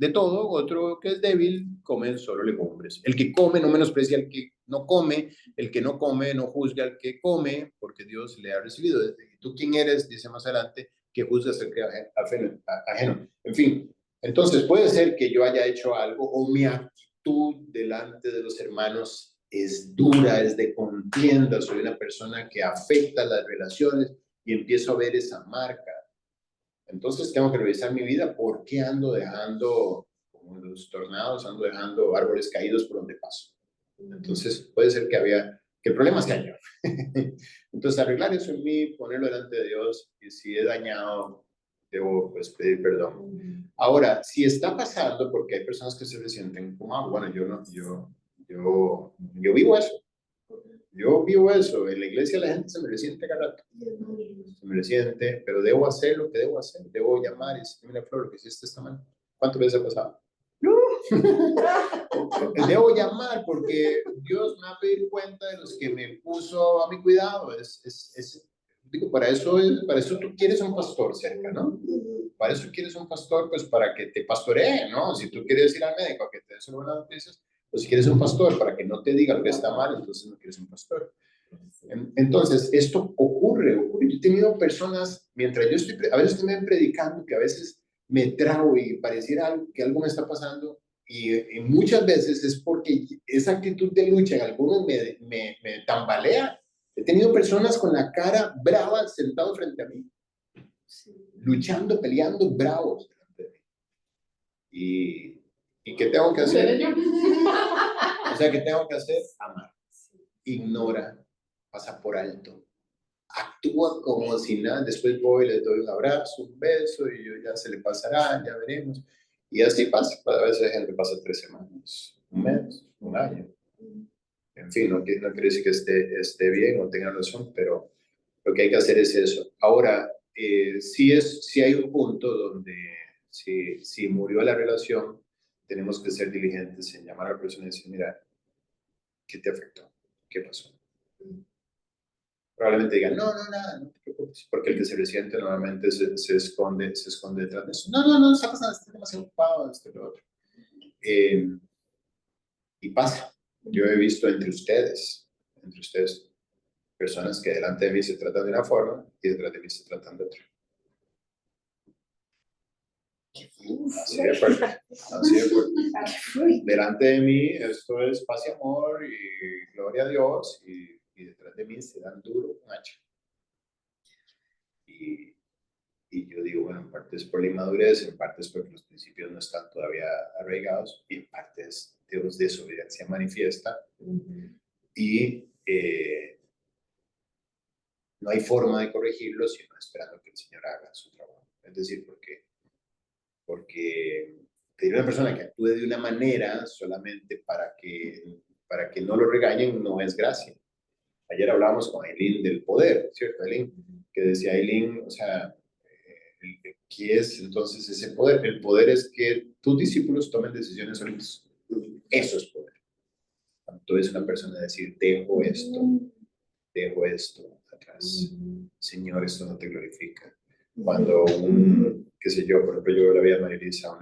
de todo, otro que es débil, come solo legumbres. El que come no menosprecia al que no come, el que no come no juzga al que come, porque Dios le ha recibido. ¿Tú quién eres? Dice más adelante, que juzgas al que ajeno. En fin, entonces puede ser que yo haya hecho algo o mi actitud delante de los hermanos es dura, es de contienda, soy una persona que afecta las relaciones y empiezo a ver esa marca. Entonces tengo que revisar mi vida. ¿Por qué ando dejando, como los tornados, ando dejando árboles caídos por donde paso? Entonces puede ser que el problema sea yo. Entonces arreglar eso en mí, ponerlo delante de Dios, y si he dañado, debo pues pedir perdón. Ahora, si está pasando, porque hay personas que se resienten como, bueno, yo vivo eso. Yo vivo eso. En la iglesia la gente se me resiente cada rato. Se me resiente, pero debo hacer lo que debo hacer. Debo llamar y decir, mira, Flor, lo que hiciste esta mañana. ¿Cuántas veces ha pasado? No. Debo llamar porque Dios me va a pedir cuenta de los que me puso a mi cuidado. Digo, para eso tú quieres un pastor cerca, ¿no? Para eso quieres un pastor, pues para que te pastoree, ¿no? Si tú quieres ir al médico a que te dé solo buenas noticias, pues si quieres un pastor para que no te diga lo que está mal, entonces no quieres un pastor. Entonces, esto ocurre. Yo he tenido personas, mientras yo a veces estoy predicando, que a veces me trago y pareciera que algo me está pasando, y muchas veces es porque esa actitud de lucha en algunos me tambalea. He tenido personas con la cara brava sentados frente a mí, luchando, peleando, bravos frente a mí. ¿Y qué tengo que hacer? O sea, ¿qué tengo que hacer? Amar. Ignora, pasa por alto, actúa como si nada, después voy, le doy un abrazo, un beso, y ya se le pasará, ya veremos. Y así pasa. A veces gente pasa 3 semanas, un mes, un año. En fin, no quiere decir que esté bien o tenga razón, pero lo que hay que hacer es eso. Ahora, si hay un punto donde si murió la relación, tenemos que ser diligentes en llamar a la persona y decir, mira, ¿qué te afectó? ¿Qué pasó? Probablemente digan, no, nada, no te preocupes, porque el que se resiente normalmente se esconde detrás de eso. No, está pasando, estoy demasiado ocupado, esto y lo otro. Y pasa. Yo he visto entre ustedes, personas que delante de mí se tratan de una forma y detrás de mí se tratan de otra. Así de fuerte. Delante de mí esto es paz y amor y gloria a Dios, y detrás de mí se dan duro con hacha. Y yo digo, bueno, en parte es por la inmadurez, en parte es porque los principios no están todavía arraigados, y en parte es Dios de desobediencia manifiesta. Y no hay forma de corregirlo sino esperando que el Señor haga su trabajo. Es decir, porque pedir a una persona que actúe de una manera solamente para que no lo regañen no es gracia. Ayer hablábamos con Aileen del poder, ¿cierto, Aileen? Que decía Aileen, o sea, ¿qué es entonces ese poder? El poder es que tus discípulos tomen decisiones solitos. Eso es poder. Cuando es una persona decir, dejo esto atrás. Señor, esto no te glorifica. Cuando qué sé yo, por ejemplo, yo la vi a María Elisa,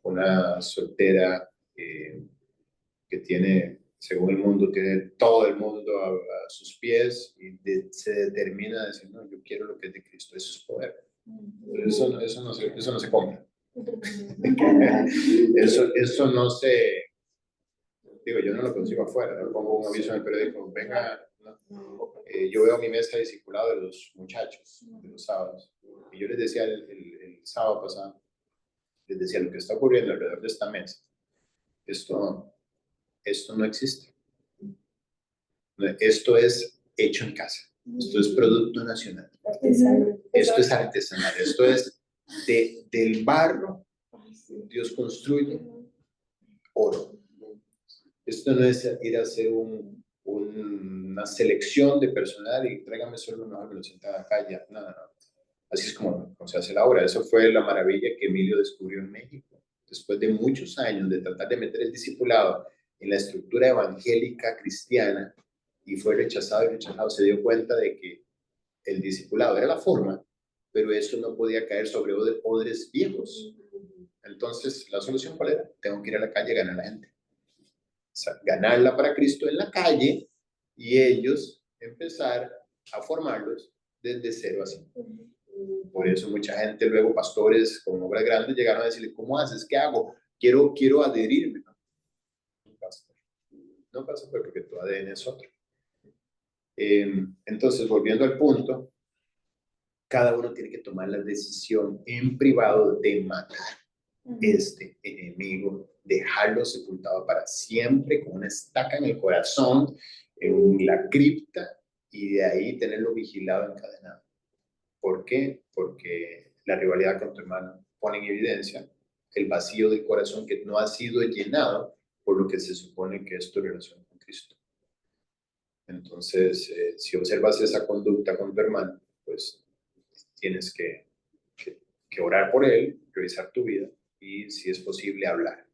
una soltera que tiene, según el mundo, tiene todo el mundo a sus pies, y se determina a decir, no, yo quiero lo que es de Cristo. Eso es poder. Pero eso no se compra. Eso no se... Digo, yo no lo consigo afuera, no pongo un aviso en el periódico, venga, ¿no? Yo veo mi mesa de discipulado de los muchachos, de los sábados, y yo les decía el sábado pasado, les decía lo que está ocurriendo alrededor de esta mesa, esto no existe. Esto es hecho en casa, esto es producto nacional, esto es artesanal, esto es del barro, Dios construye oro. Esto no es ir a hacer una selección de personal y tráigame solo lo mejor, me lo sientan acá ya. No. Así es como se hace la obra. Eso fue la maravilla que Emilio descubrió en México. Después de muchos años de tratar de meter el discipulado en la estructura evangélica cristiana, y fue rechazado, se dio cuenta de que el discipulado era la forma, pero eso no podía caer sobre odres viejos. Entonces, ¿la solución cuál era? Tengo que ir a la calle y ganar a la gente. O sea, ganarla para Cristo en la calle y ellos empezar a formarlos desde 0 a 5. Por eso mucha gente, luego pastores con obras grandes, llegaron a decirle, ¿cómo haces? ¿Qué hago? Quiero adherirme. No pasa porque tu ADN es otro. Entonces, volviendo al punto, cada uno tiene que tomar la decisión en privado de matar este enemigo, dejarlo sepultado para siempre con una estaca en el corazón, en la cripta, y de ahí tenerlo vigilado, encadenado. ¿Por qué? Porque la rivalidad con tu hermano pone en evidencia el vacío del corazón que no ha sido llenado por lo que se supone que es tu relación con Cristo. Entonces, si observas esa conducta con tu hermano, pues tienes que orar por él, revisar tu vida y, si es posible, hablar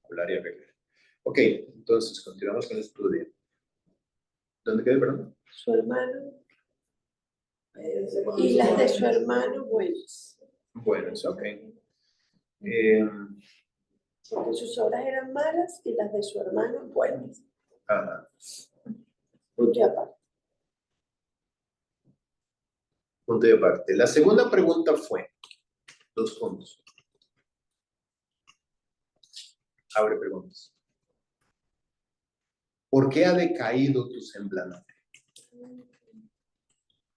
y arreglar. Ok, entonces continuamos con el estudio. ¿Dónde quedé, perdón? Su hermano y las de su hermano buenas. Buenas, ok. Porque sus obras eran malas y las de su hermano buenas. Ajá. Punto y aparte. Punto y aparte. La segunda pregunta fue, 2 puntos. Abre preguntas. ¿Por qué ha decaído tu semblante?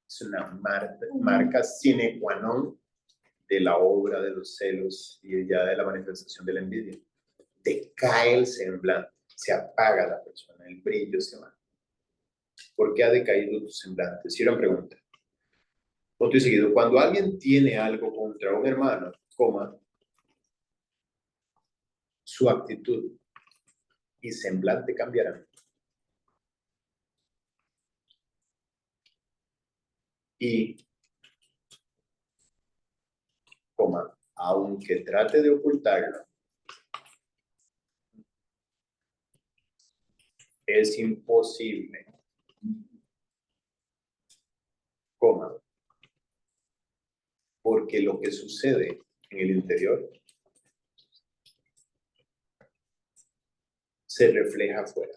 Es una marca sine qua non de la obra de los celos y ya de la manifestación de la envidia. Decae el semblante, se apaga la persona, el brillo se va. ¿Por qué ha decaído tu semblante? Si era pregunta. Punto y seguido. Cuando alguien tiene algo contra un hermano, su actitud y semblante cambiarán. Y, aunque trate de ocultarlo, es imposible, porque lo que sucede en el interior se refleja afuera,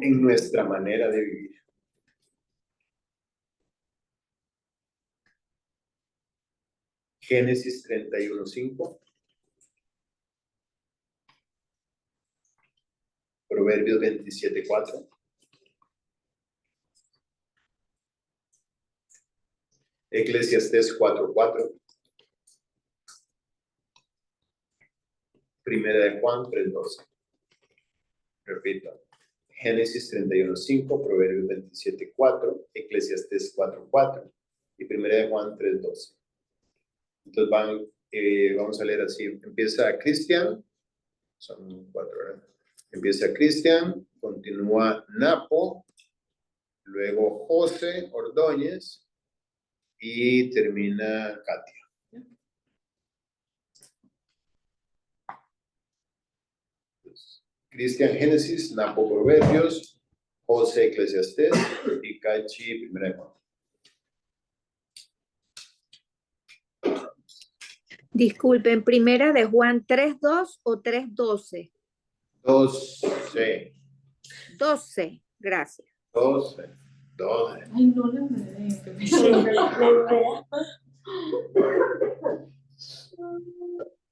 en nuestra manera de vivir. Génesis 31:5. Proverbios 27:4. Eclesiastés 4:4. Primera de Juan 3:12. Repito. Génesis 31:5, Proverbios 27:4, Eclesiastés 4:4 y Primera de Juan 3:12. Entonces vamos a leer así. Empieza Cristian, son 4, ¿verdad? Empieza Cristian, continúa Napo, luego José Ordóñez y termina Katia. Cristian Génesis, Napo Proverbios, José Eclesiastés y Cachi Primera de Juan. Disculpen, Primera de Juan 3:2 o 3:12. 12. 12, gracias. 12. Ay, no le enredé.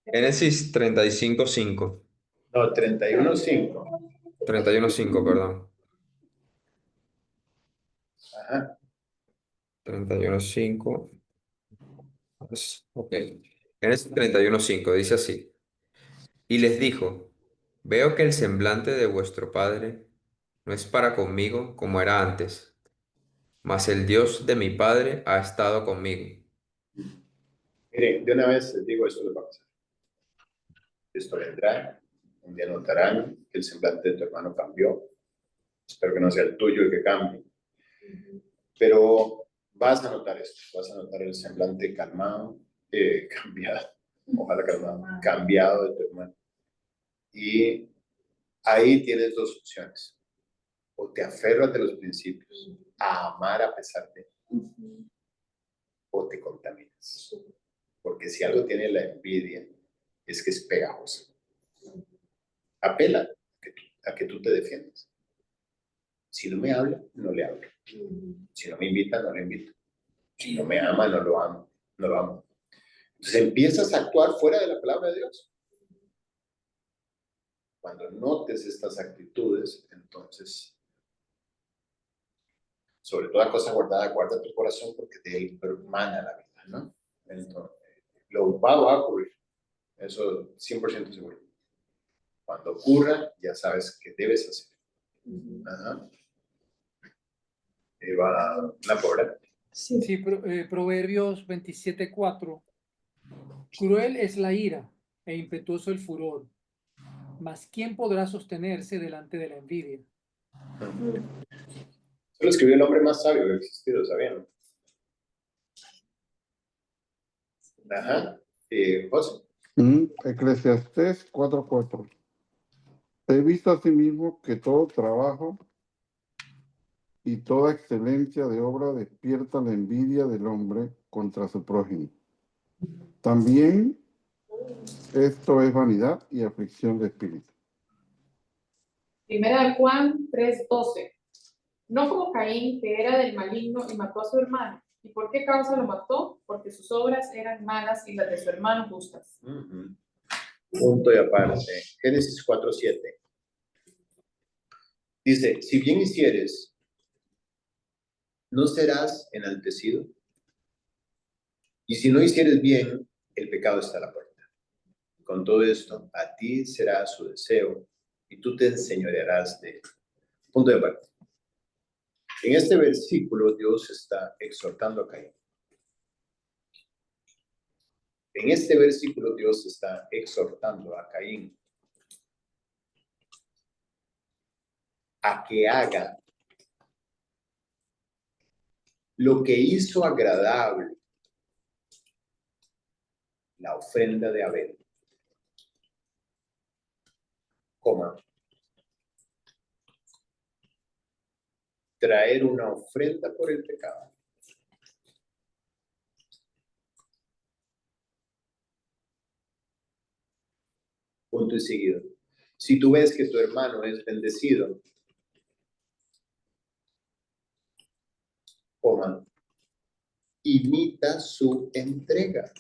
Génesis 35:5. No, 31:5. 31:5, perdón. Ajá. 31:5. Ok. Génesis 31:5 dice así. Y les dijo, veo que el semblante de vuestro padre no es para conmigo como era antes, mas el Dios de mi padre ha estado conmigo. Miren, de una vez les digo, esto les va a pasar. Esto vendrá, un día notarán que el semblante de tu hermano cambió. Espero que no sea el tuyo el que cambie. Pero vas a notar esto, vas a notar el semblante calmado, cambiado, ojalá calmado, cambiado de tu hermano. Y ahí tienes 2 opciones. O te aferras de los principios, a amar a pesar de. o te contaminas. Porque si algo tiene la envidia, es que es pegajosa. Apela a que tú te defiendas. Si no me habla, no le hablo. Si no me invita, no le invito. Si no me ama, no lo amo. No lo amo. Entonces empiezas a actuar fuera de la palabra de Dios. Cuando notes estas actitudes, entonces, sobre toda cosa guardada, guarda tu corazón porque de él mana la vida, ¿no? Entonces, lo va a ocurrir. Eso 100% seguro. Cuando ocurra, ya sabes qué debes hacer. Ajá. Va la pobre. Sí. Sí, Proverbios 27:4. Cruel es la ira e impetuoso el furor, mas ¿quién podrá sostenerse delante de la envidia? Eso lo escribió el hombre más sabio que ha existido, ¿sabían? Ajá. José. Eclesiastés 4:4. He visto asimismo que todo trabajo y toda excelencia de obra despierta la envidia del hombre contra su prójimo. También esto es vanidad y aflicción de espíritu. Primera de Juan 3:12. No como Caín, que era del maligno y mató a su hermano. ¿Y por qué causa lo mató? Porque sus obras eran malas y las de su hermano justas. Punto y aparte. Génesis 4:7. Dice, si bien hicieres, ¿no serás enaltecido? Y si no hicieres bien, el pecado está a la puerta. Con todo esto, a ti será su deseo y tú te enseñorearás de él. Punto de aparte. En este versículo, Dios está exhortando a Caín. En este versículo, Dios está exhortando a Caín a que haga lo que hizo agradable la ofrenda de Abel, traer una ofrenda por el pecado. Punto y seguido. Si tú ves que tu hermano es bendecido, imita su entrega.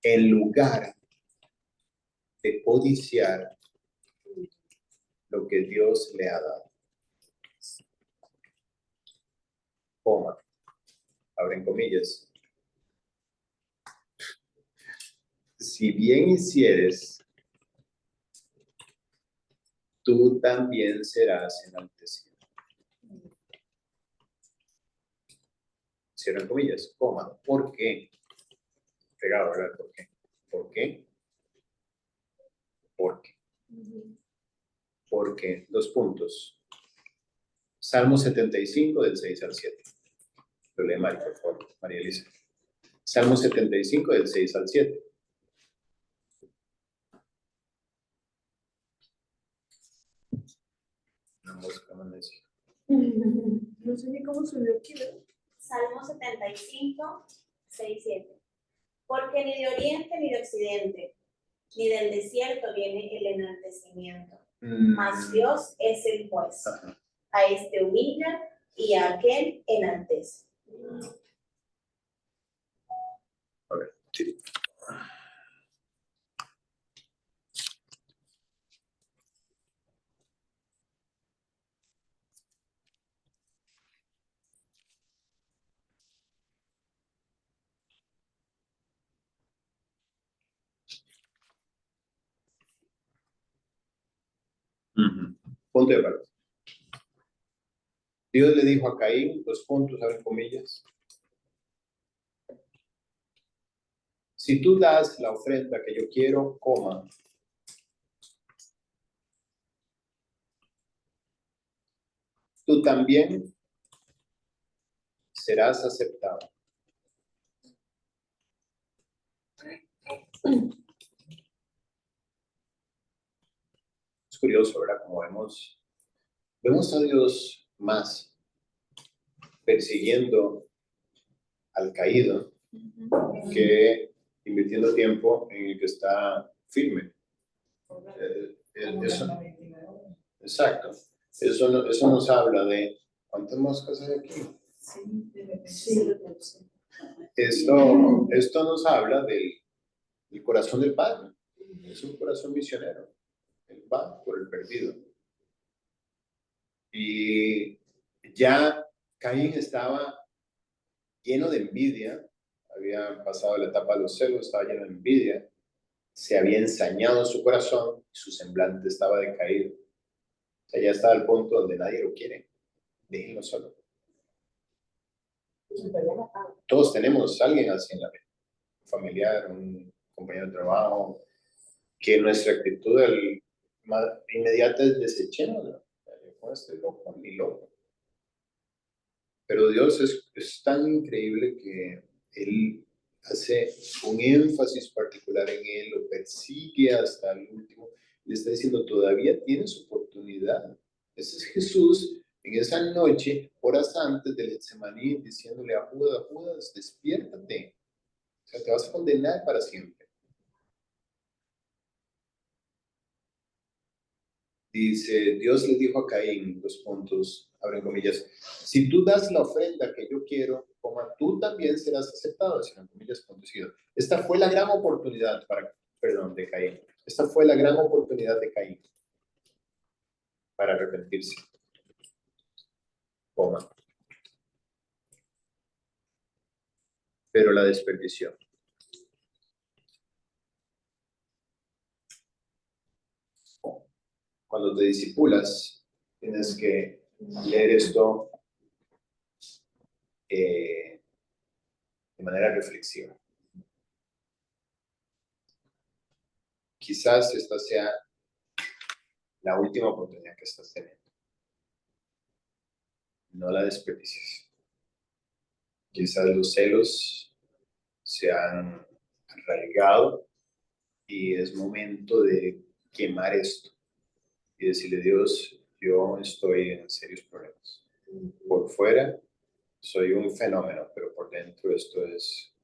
En lugar de codiciar lo que Dios le ha dado. Abren comillas. Si bien hicieres, tú también serás enaltecido. Cierran comillas, ¿por qué? Pegado, ¿verdad? ¿Por qué? ¿Por qué? ¿Por qué? Porque, 2 puntos. Salmo 75 del 6 al 7. Lo lee María, por favor, María Elisa. Salmo 75 del 6 al 7. Una mosca, no sé. No sé ni cómo subió aquí, ¿verdad? Salmo 75, 6, 7. Porque ni de oriente ni de occidente, ni del desierto viene el enaltecimiento. Mas Dios es el juez. A este humilla y a aquel enaltece. A ver, sí. Punto de aparte. Dios le dijo a Caín, 2 puntos, abren comillas. Si tú das la ofrenda que yo quiero, tú también serás aceptado. Es curioso, ¿verdad? Como vemos a Dios más persiguiendo al caído que invirtiendo tiempo en el que está firme. Eso, exacto. Eso nos habla de ¿cuántas moscas hay aquí? Esto nos habla del corazón del Padre. Es un corazón misionero. Él va por el perdido. Y ya Caín estaba lleno de envidia, había pasado la etapa de los celos, estaba lleno de envidia, se había ensañado su corazón, su semblante estaba decaído. O sea, ya estaba al punto donde nadie lo quiere. Déjenlo solo. Todos tenemos a alguien así en la vida. Un familiar, un compañero de trabajo, que nuestra actitud inmediata es desechémoslo. Este loco, ni loco. Pero Dios es tan increíble que Él hace un énfasis particular en él, lo persigue hasta el último, le está diciendo, todavía tienes oportunidad. Ese es Jesús en esa noche, horas antes del Getsemaní, diciéndole a Judas, Judas, despiértate. O sea, te vas a condenar para siempre. Dice, Dios le dijo a Caín, dos puntos, abren comillas, si tú das la ofrenda que yo quiero, tú también serás aceptado, cierran comillas, punto seguido. Esta fue la gran oportunidad de Caín. Esta fue la gran oportunidad de Caín para arrepentirse. Pero la desperdició. Cuando te discipulas, tienes que leer esto de manera reflexiva. Quizás esta sea la última oportunidad que estás teniendo. No la desperdicies. Quizás los celos se han arraigado y es momento de quemar esto y decirle, Dios, yo estoy en serios problemas. Por fuera soy un fenómeno, pero por dentro esto es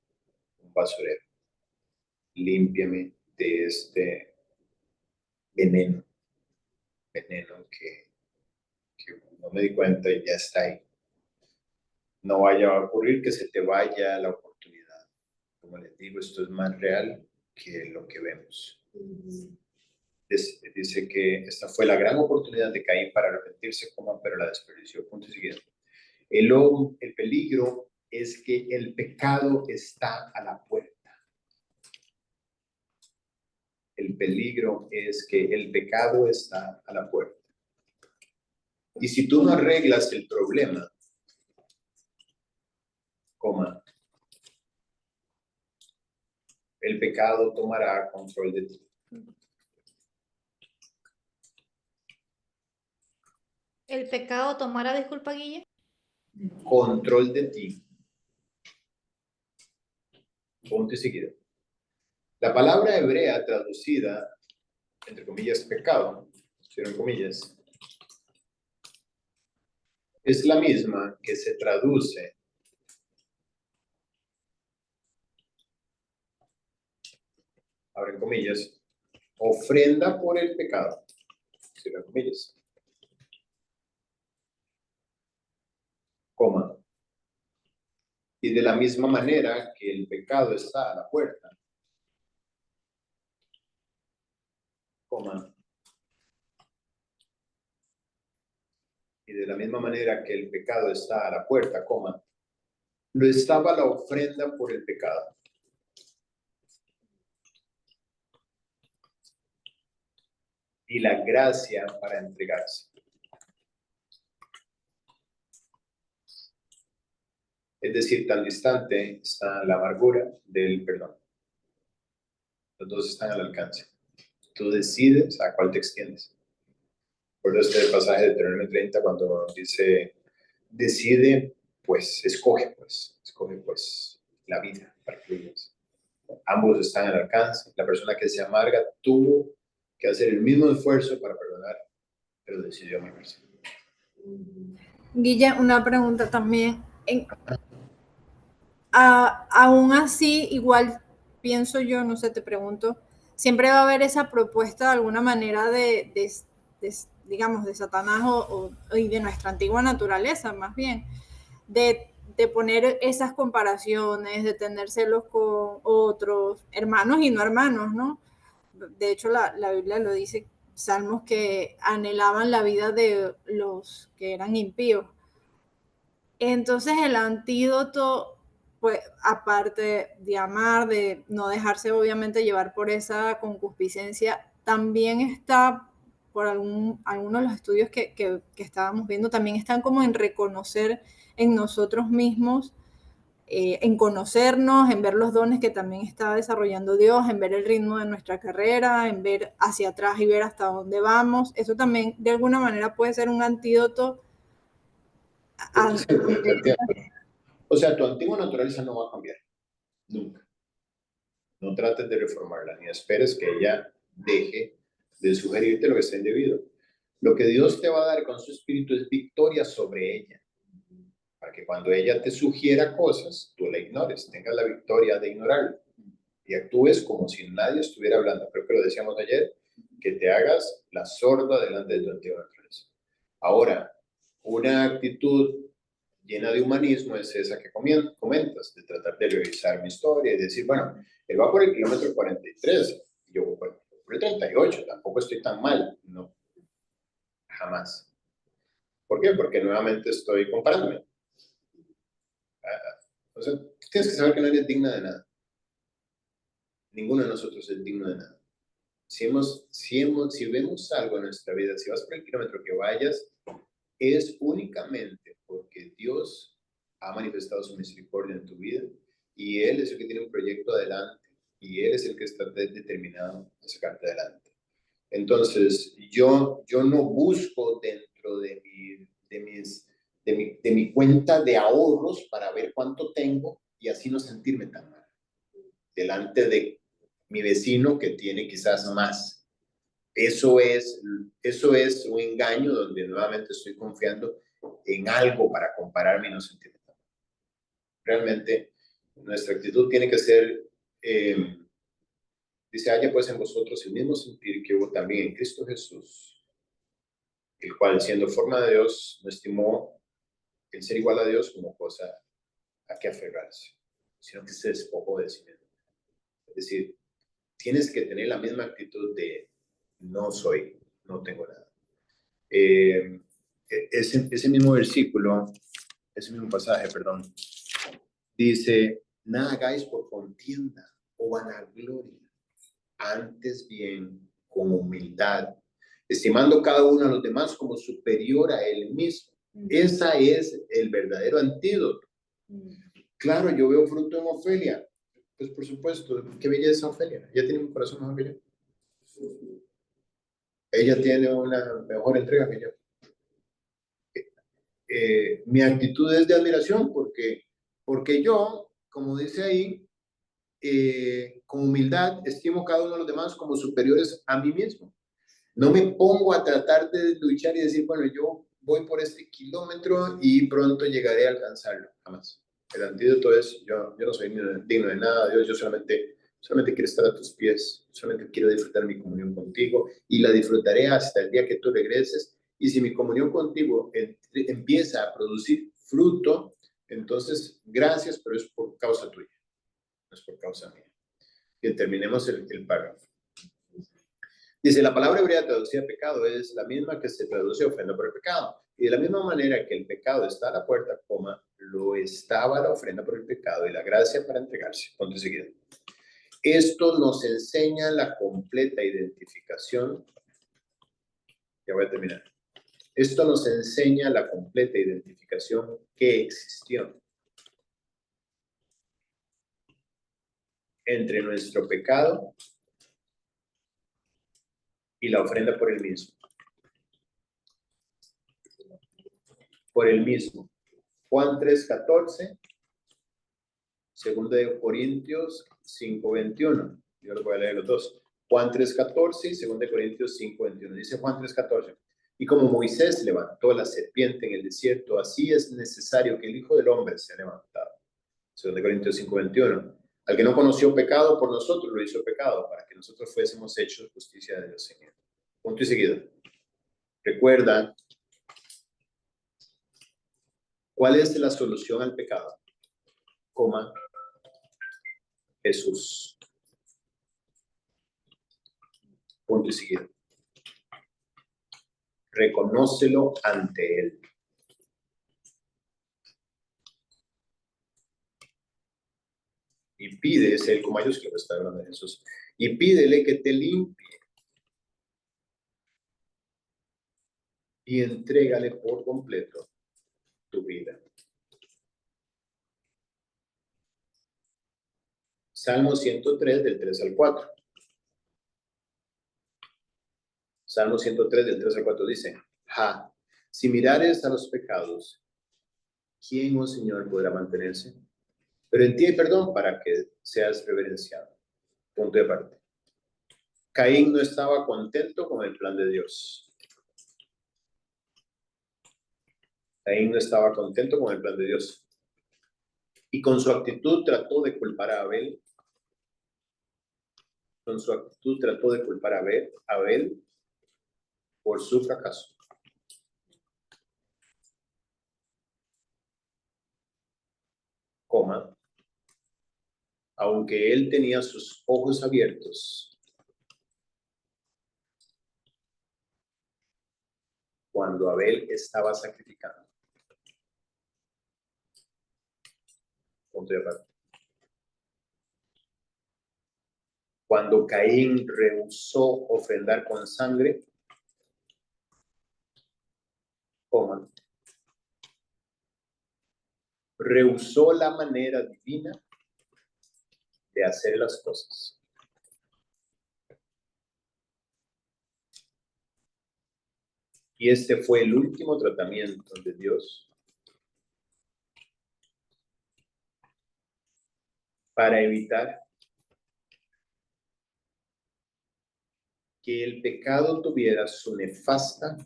un basurero. Límpiame de este veneno que no me di cuenta y ya está ahí. No vaya a ocurrir que se te vaya la oportunidad. Como les digo, esto es más real que lo que vemos. Dice que esta fue la gran oportunidad de Caín para arrepentirse, pero la desperdició. Punto siguiente. El peligro es que el pecado está a la puerta. El peligro es que el pecado está a la puerta. Y si tú no arreglas el problema, el pecado tomará control de ti. ¿El pecado tomará, disculpa, Guille? Control de ti. Punto y seguido. La palabra hebrea traducida, entre comillas, pecado, cierran comillas, es la misma que se traduce abren comillas, ofrenda por el pecado, cierran comillas, y de la misma manera que el pecado está a la puerta, y de la misma manera que el pecado está a la puerta, lo estaba la ofrenda por el pecado. Y la gracia para entregarse. Es decir, tan distante está la amargura del perdón. Los dos están al alcance. Tú decides a cuál te extiendes. Por eso este pasaje de Deuteronomio 30 cuando dice, decide, pues, escoge la vida para que vivas. Ambos están al alcance. La persona que se amarga tuvo que hacer el mismo esfuerzo para perdonar, pero decidió amargarse. Guille, una pregunta también. Aún así, igual pienso yo, no sé, te pregunto, siempre va a haber esa propuesta de alguna manera digamos, de Satanás y de nuestra antigua naturaleza, más bien, de poner esas comparaciones, de tener celos con otros hermanos y no hermanos, ¿no? De hecho, la Biblia lo dice, salmos que anhelaban la vida de los que eran impíos. Entonces el antídoto, pues aparte de amar, de no dejarse obviamente llevar por esa concupiscencia, también está, por algunos de los estudios que estábamos viendo, también están como en reconocer en nosotros mismos, en conocernos, en ver los dones que también está desarrollando Dios, en ver el ritmo de nuestra carrera, en ver hacia atrás y ver hasta dónde vamos. Eso también de alguna manera puede ser un antídoto. O sea, tu antigua naturaleza no va a cambiar, nunca. No trates de reformarla, ni esperes que ella deje de sugerirte lo que está indebido. Lo que Dios te va a dar con su espíritu es victoria sobre ella, para que cuando ella te sugiera cosas, tú la ignores, tengas la victoria de ignorarla y actúes como si nadie estuviera hablando. Creo que lo decíamos ayer, que te hagas la sorda delante de tu antigua naturaleza. Ahora, una actitud llena de humanismo es esa que comentas, de tratar de revisar mi historia y decir, bueno, él va por el kilómetro 43, y yo voy por el 38, tampoco estoy tan mal. No, jamás. ¿Por qué? Porque nuevamente estoy comparándome. O sea, tienes que saber que no eres digna de nada. Ninguno de nosotros es digno de nada. Si vemos algo en nuestra vida, si vas por el kilómetro que vayas, es únicamente porque Dios ha manifestado su misericordia en tu vida y Él es el que tiene un proyecto adelante y Él es el que está determinado a sacarte adelante. Entonces, yo no busco dentro de mi cuenta de ahorros para ver cuánto tengo y así no sentirme tan mal delante de mi vecino que tiene quizás más. Eso es un engaño donde nuevamente estoy confiando en algo para compararme y no sentirme tan mal. Realmente, nuestra actitud tiene que ser, dice, haya pues en vosotros el mismo sentir que hubo también en Cristo Jesús, el cual, siendo forma de Dios, no estimó el ser igual a Dios como cosa a que aferrarse, sino que se despojó de sí mismo. Es decir, tienes que tener la misma actitud de no tengo nada. Ese mismo versículo, ese mismo pasaje, perdón, dice, nada hagáis por contienda o vanagloria, antes bien con humildad, estimando cada uno a los demás como superior a él mismo. Esa es el verdadero antídoto. Claro, yo veo fruto en Ofelia. Pues por supuesto, qué belleza Ofelia. Ella tiene un corazón mejor que yo. Ella tiene una mejor entrega que yo. Mi actitud es de admiración porque yo, como dice ahí, con humildad estimo cada uno de los demás como superiores a mí mismo. No me pongo a tratar de luchar y decir, bueno, yo voy por este kilómetro y pronto llegaré a alcanzarlo. Jamás. El antídoto es, yo no soy digno de nada, Dios, yo solamente quiero estar a tus pies, solamente quiero disfrutar mi comunión contigo y la disfrutaré hasta el día que tú regreses. Y si mi comunión contigo empieza a producir fruto, entonces gracias, pero es por causa tuya, no es por causa mía. Y terminemos el párrafo. Dice, la palabra hebrea traducida pecado es la misma que se traduce ofrenda por el pecado. Y de la misma manera que el pecado está a la puerta, lo estaba la ofrenda por el pecado y la gracia para entregarse. Ponte seguido. Esto nos enseña la completa identificación. Ya voy a terminar. Esto nos enseña la completa identificación que existió entre nuestro pecado y la ofrenda por el mismo. Por el mismo. Juan 3:14, 2 de Corintios 5:21. Yo lo voy a leer los dos. Juan 3:14 y 2 de Corintios 5:21. Dice Juan 3:14. Y como Moisés levantó la serpiente en el desierto, así es necesario que el Hijo del Hombre sea levantado. 2 Corintios 5:21. Al que no conoció pecado, por nosotros lo hizo pecado, para que nosotros fuésemos hechos justicia de Dios en él. Punto y seguido. Recuerda, ¿cuál es la solución al pecado? Coma, Jesús. Punto y seguido. Reconócelo ante él. Y pide, es el con mayúscula, está hablando de Jesús. Y pídele que te limpie. Y entrégale por completo tu vida. Salmo 103 del 3 al 4. Salmo 103 del 3 al 4 dice, si mirares a los pecados, ¿quién, oh Señor, podrá mantenerse? Pero en ti hay perdón para que seas reverenciado. Punto de aparte. Caín no estaba contento con el plan de Dios. Caín no estaba contento con el plan de Dios. Y con su actitud trató de culpar a Abel. Con su actitud trató de culpar a Abel por su fracaso. Coma. Aunque él tenía sus ojos abiertos cuando Abel estaba sacrificando. Punto de aparte. Cuando Caín rehusó ofrendar con sangre, coma, rehusó la manera divina de hacer las cosas. Y este fue el último tratamiento de Dios para evitar que el pecado tuviera su nefasta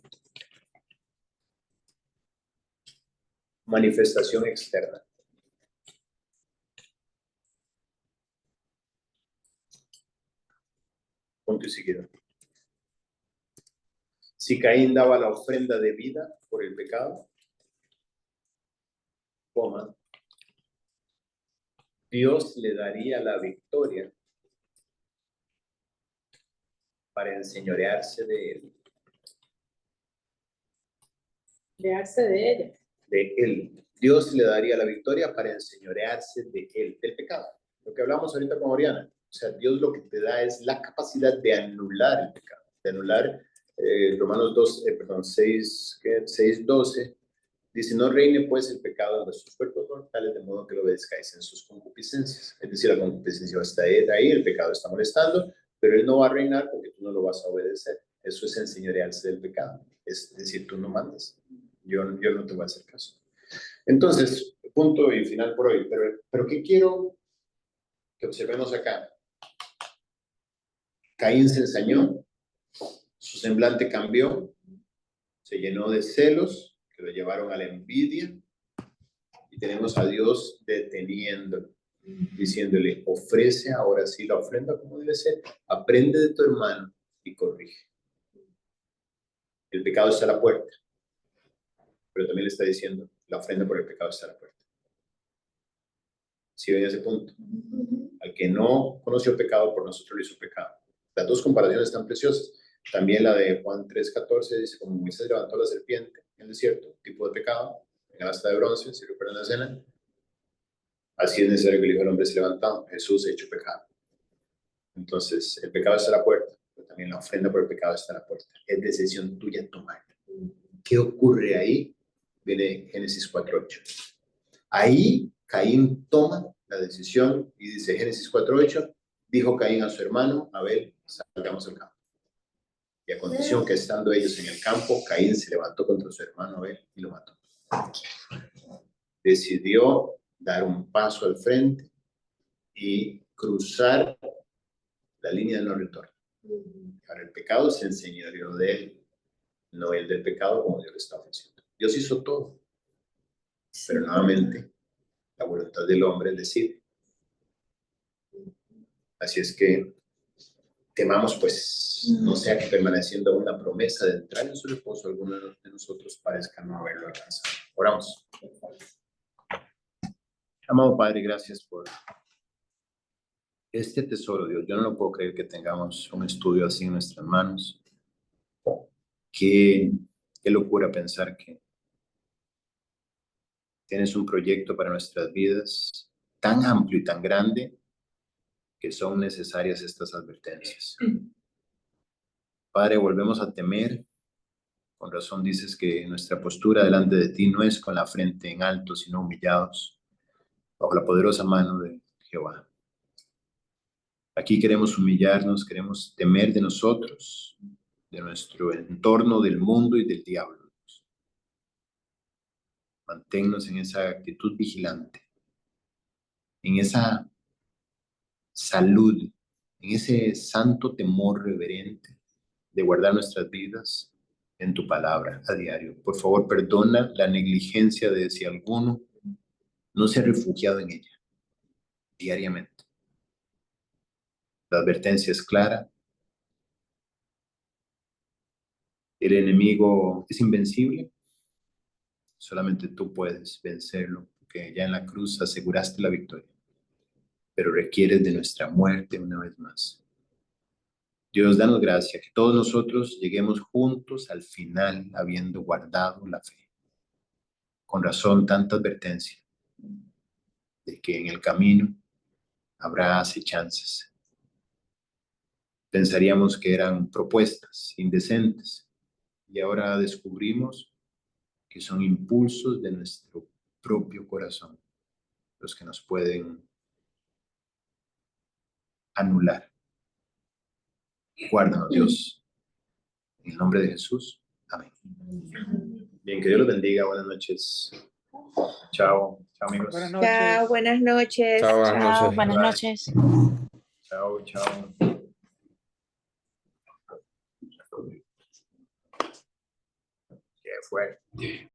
manifestación externa. Punto y seguido. Si Caín daba la ofrenda de vida por el pecado, coma, Dios le daría la victoria para enseñorearse de él. Crearse de ella. De él. Dios le daría la victoria para enseñorearse de él, del pecado. Lo que hablamos ahorita con Oriana. O sea, Dios lo que te da es la capacidad de anular el pecado, de anular Romanos 6:12. Dice, no reine pues el pecado en vuestros cuerpos mortales, de modo que lo obedezcáis en sus concupiscencias. Es decir, la concupiscencia está ahí, el pecado está molestando, pero él no va a reinar porque tú no lo vas a obedecer. Eso es enseñorearse del pecado. Es decir, tú no mandas. Yo no te voy a hacer caso. Entonces, punto y final por hoy. Pero ¿qué quiero que observemos acá? Caín se ensañó, su semblante cambió, se llenó de celos, que lo llevaron a la envidia, y tenemos a Dios deteniéndolo, diciéndole, ofrece ahora sí la ofrenda como debe ser, aprende de tu hermano y corrige. El pecado está a la puerta, pero también le está diciendo, la ofrenda por el pecado está a la puerta. ¿Sí ven ese punto? Al que no conoció pecado, por nosotros lo hizo pecado. Las dos comparaciones están preciosas. También la de Juan 3:14 dice, como Moisés levantó la serpiente en el desierto, tipo de pecado, en el asta de bronce, si recuerdan la escena, así es necesario que el Hijo del Hombre se levantado, Jesús hecho pecado. Entonces, el pecado está a la puerta, pero también la ofrenda por el pecado está a la puerta. Es decisión tuya tomar. ¿Qué ocurre ahí? Viene Génesis 4:8. Ahí Caín toma la decisión y dice Génesis 4:8, dijo Caín a su hermano Abel, salgamos al campo. Y a condición que estando ellos en el campo, Caín se levantó contra su hermano Abel y lo mató. Decidió dar un paso al frente y cruzar la línea de no retorno. Ahora el pecado se enseñoreó de él. no el del pecado como Dios lo está ofreciendo. Dios hizo todo, pero nuevamente la voluntad del hombre decide. Así es que temamos, pues, no sea que permaneciendo una promesa de entrar en su reposo, alguno de nosotros parezca no haberlo alcanzado. Oramos. Amado Padre, gracias por este tesoro, Dios. Yo no lo puedo creer que tengamos un estudio así en nuestras manos. Qué locura pensar que tienes un proyecto para nuestras vidas tan amplio y tan grande que son necesarias estas advertencias. Padre, volvemos a temer. Con razón dices que nuestra postura delante de ti no es con la frente en alto, sino humillados bajo la poderosa mano de Jehová. Aquí queremos humillarnos, queremos temer de nosotros, de nuestro entorno, del mundo y del diablo. Manténnos en esa actitud vigilante, en esa salud, en ese santo temor reverente de guardar nuestras vidas en tu palabra a diario. Por favor, perdona la negligencia de si alguno no se ha refugiado en ella diariamente. La advertencia es clara. El enemigo es invencible. Solamente tú puedes vencerlo, porque ya en la cruz aseguraste la victoria. Pero requieres de nuestra muerte una vez más. Dios, danos gracia, que todos nosotros lleguemos juntos al final habiendo guardado la fe. Con razón, tanta advertencia de que en el camino habrá acechanzas. Pensaríamos que eran propuestas indecentes y ahora descubrimos que son impulsos de nuestro propio corazón los que nos pueden anular. Guárdanos, Dios. En el nombre de Jesús. Amén. Bien, que Dios los bendiga. Buenas noches. Chao. Chao, amigos. Buenas noches. Chao, buenas noches. Chao, buenas Chao, noches. buenas Bye. noches. Chao, chao. Qué fuerte.